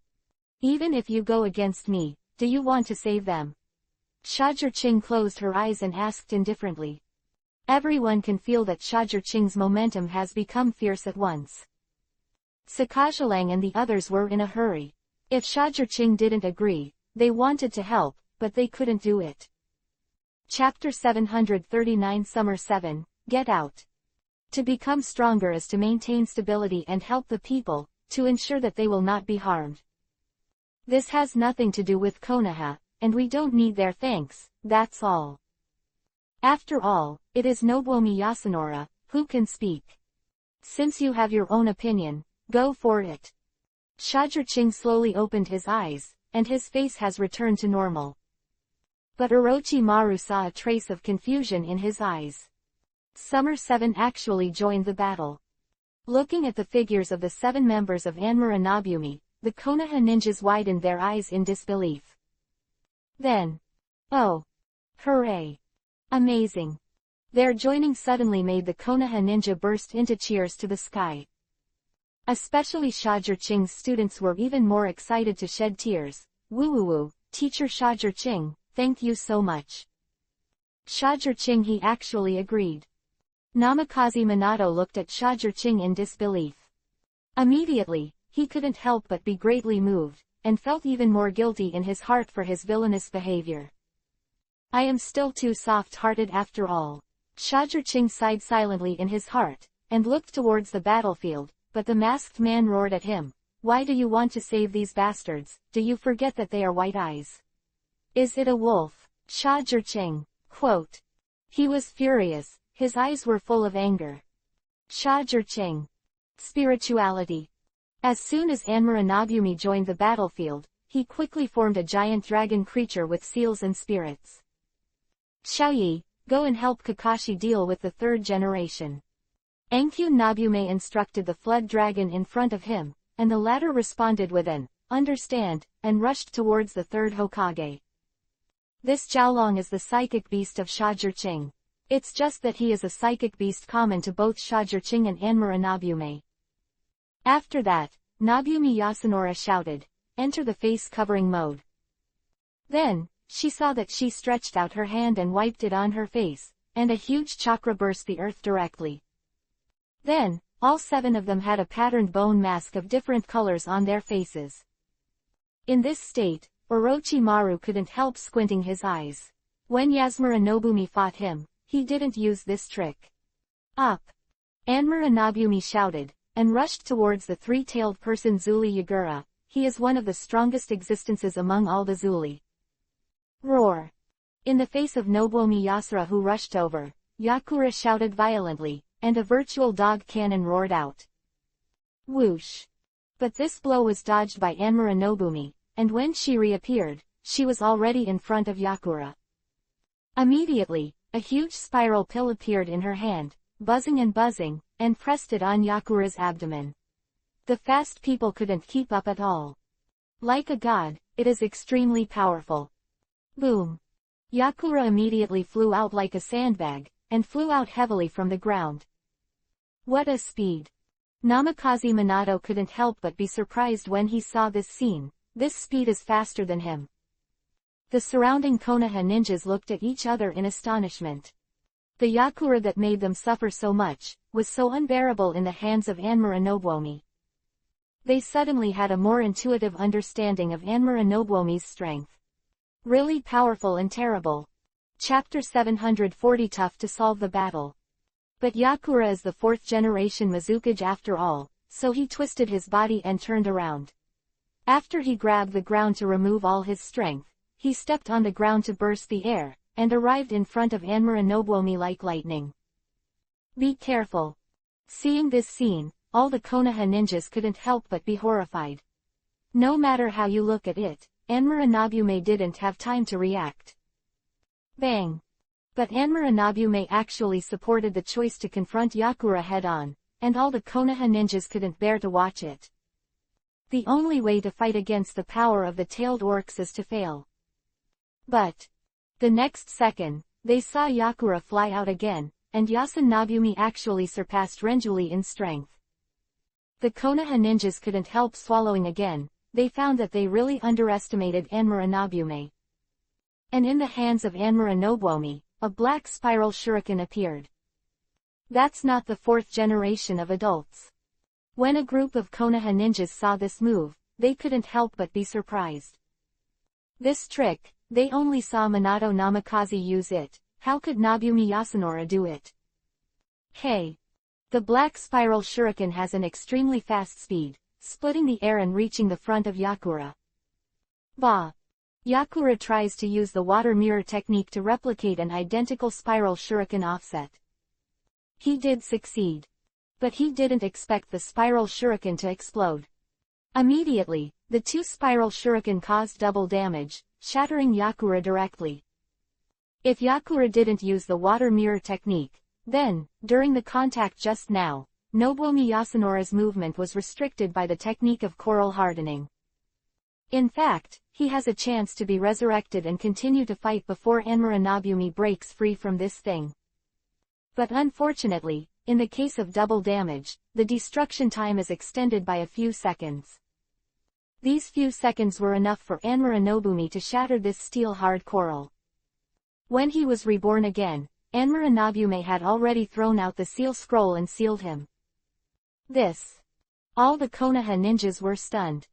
Even if you go against me, do you want to save them? Shajirqing closed her eyes and asked indifferently. Everyone can feel that Shajirqing's momentum has become fierce at once. Sakajalang and the others were in a hurry. If Shajirqing didn't agree, they wanted to help, but they couldn't do it. Chapter 739 Summer 7, Get Out. To become stronger is to maintain stability and help the people, to ensure that they will not be harmed. This has nothing to do with Konoha, and we don't need their thanks, that's all. After all, it is Nobuomi Yasunori, who can speak. Since you have your own opinion, go for it. Shajirqing slowly opened his eyes, and his face has returned to normal. But Orochimaru saw a trace of confusion in his eyes. Summer 7 actually joined the battle. Looking at the figures of the 7 members of Anmura Nobumi, the Konoha ninjas widened their eyes in disbelief. Then, oh! Hooray! Amazing! Their joining suddenly made the Konoha ninja burst into cheers to the sky. Especially Shajirqing's students were even more excited to shed tears. Woo, Teacher Shajirqing, thank you so much. Shajirqing he actually agreed. Namikaze Minato looked at Shajirqing in disbelief. Immediately, he couldn't help but be greatly moved, and felt even more guilty in his heart for his villainous behavior. I am still too soft-hearted after all. Shajirqing sighed silently in his heart, and looked towards the battlefield, but the masked man roared at him. Why do you want to save these bastards? Do you forget that they are white eyes? Is it a wolf? Shajirqing. Quote. He was furious, his eyes were full of anger. Shajirqing. Spirituality. As soon as Anmura Nobumi joined the battlefield, he quickly formed a giant dragon creature with seals and spirits. Xiaoyi, go and help Kakashi deal with the third generation. Ankyun Nobume instructed the flood dragon in front of him, and the latter responded with an, understand, and rushed towards the third Hokage. This Jiaolong is the psychic beast of Shajirqing. It's just that he is a psychic beast common to both Shajirqing and Anmura Nobume. After that, Nobumi Yasunori shouted, enter the face-covering mode. Then, she saw that she stretched out her hand and wiped it on her face, and a huge chakra burst the earth directly. Then, all 7 of them had a patterned bone mask of different colors on their faces. In this state, Orochimaru couldn't help squinting his eyes. When Yasumura Nobumi fought him, he didn't use this trick. Up! Anmura Nobumi shouted, and rushed towards the 3-tailed person Zuli Yagura. He is one of the strongest existences among all the Zuli. Roar! In the face of Nobuomi Yasunori who rushed over, Yakura shouted violently, and a virtual dog cannon roared out. Whoosh! But this blow was dodged by Anmura Nobumi, and when she reappeared, she was already in front of Yakura. Immediately, a huge spiral pill appeared in her hand, buzzing, and pressed it on Yakura's abdomen. The fast people couldn't keep up at all. Like a god, it is extremely powerful. Boom! Yakura immediately flew out like a sandbag, and flew out heavily from the ground. What a speed! Namikaze Minato couldn't help but be surprised when he saw this scene. This speed is faster than him. The surrounding Konoha ninjas looked at each other in astonishment. The Yakura that made them suffer so much, was so unbearable in the hands of Anmura Nobuomi. They suddenly had a more intuitive understanding of Anmura Nobuomi's strength. Really powerful and terrible. Chapter 740. Tough to solve the battle. But Yakura is the fourth generation Mizukage after all, so he twisted his body and turned around. After he grabbed the ground to remove all his strength, he stepped on the ground to burst the air, and arrived in front of Anmura Nobuomi like lightning. Be careful. Seeing this scene, all the Konoha ninjas couldn't help but be horrified. No matter how you look at it, Anmura Nobume didn't have time to react. Bang! But Anmura Nobume actually supported the choice to confront Yakura head-on, and all the Konoha ninjas couldn't bear to watch it. The only way to fight against the power of the tailed orcs is to fail. But the next second, they saw Yakura fly out again, and Yasun Nobumi actually surpassed Renjuli in strength. The Konoha ninjas couldn't help swallowing again. They found that they really underestimated Anmura Nobume. And in the hands of Anmura Nobuomi, a black spiral shuriken appeared. That's not the fourth generation of adults. When a group of Konoha ninjas saw this move, they couldn't help but be surprised. This trick, they only saw Minato Namikaze use it. How could Nobumi Yasunori do it? Hey! The black spiral shuriken has an extremely fast speed, splitting the air and reaching the front of Yakura. Bah! Yakura tries to use the water mirror technique to replicate an identical spiral shuriken offset. He did succeed. But he didn't expect the spiral shuriken to explode. Immediately, the two spiral shuriken caused double damage, shattering Yakura directly. If Yakura didn't use the water mirror technique, then, during the contact just now, Nobuomi Yasunori's movement was restricted by the technique of coral hardening. In fact, he has a chance to be resurrected and continue to fight before Anmura Nobumi breaks free from this thing. But unfortunately, in the case of double damage, the destruction time is extended by a few seconds. These few seconds were enough for Anmura Nobumi to shatter this steel-hard coral. When he was reborn again, Anmura Nobume had already thrown out the seal scroll and sealed him. All the Konoha ninjas were stunned.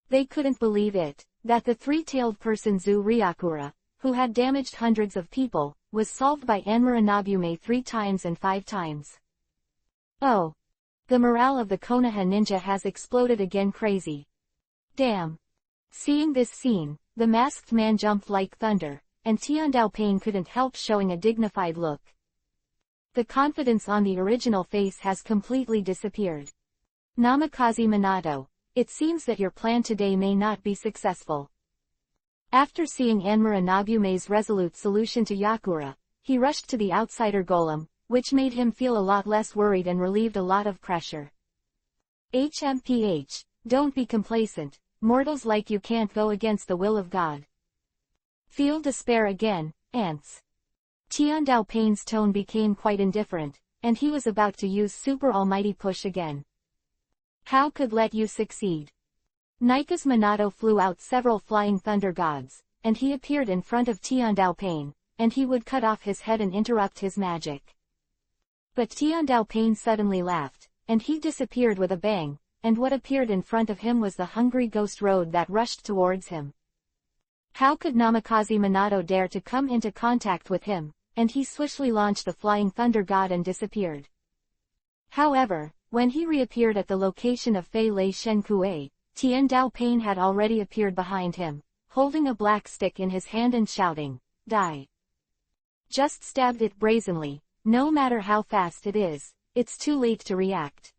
They couldn't believe it, that the three-tailed person Zu Ryakura, who had damaged hundreds of people, was solved by Anmura Nobume 3 times and 5 times. Oh! The morale of the Konoha ninja has exploded again. Crazy. Damn! Seeing this scene, the masked man jumped like thunder, and Tiandao Pain couldn't help showing a dignified look. The confidence on the original face has completely disappeared. Namikaze Minato, it seems that your plan today may not be successful. After seeing Anmura Nobume's resolute solution to Yakura, he rushed to the outsider golem, which made him feel a lot less worried and relieved a lot of pressure. HMPH, don't be complacent, mortals like you can't go against the will of God. Feel despair again, ants. Tiandao Pain's tone became quite indifferent, and he was about to use Super Almighty Push again. How could let you succeed? Nika's Minato flew out several flying thunder gods, and he appeared in front of Tiandao Pain, and he would cut off his head and interrupt his magic. But Tiandao Pain suddenly laughed, and he disappeared with a bang, and what appeared in front of him was the hungry ghost road that rushed towards him. How could Namikaze Minato dare to come into contact with him, and he swiftly launched the flying thunder god and disappeared. However, when he reappeared at the location of Fei Lei Shenkue, Tiandao Pain had already appeared behind him, holding a black stick in his hand and shouting, "Die! Just stabbed it brazenly, no matter how fast it is, it's too late to react."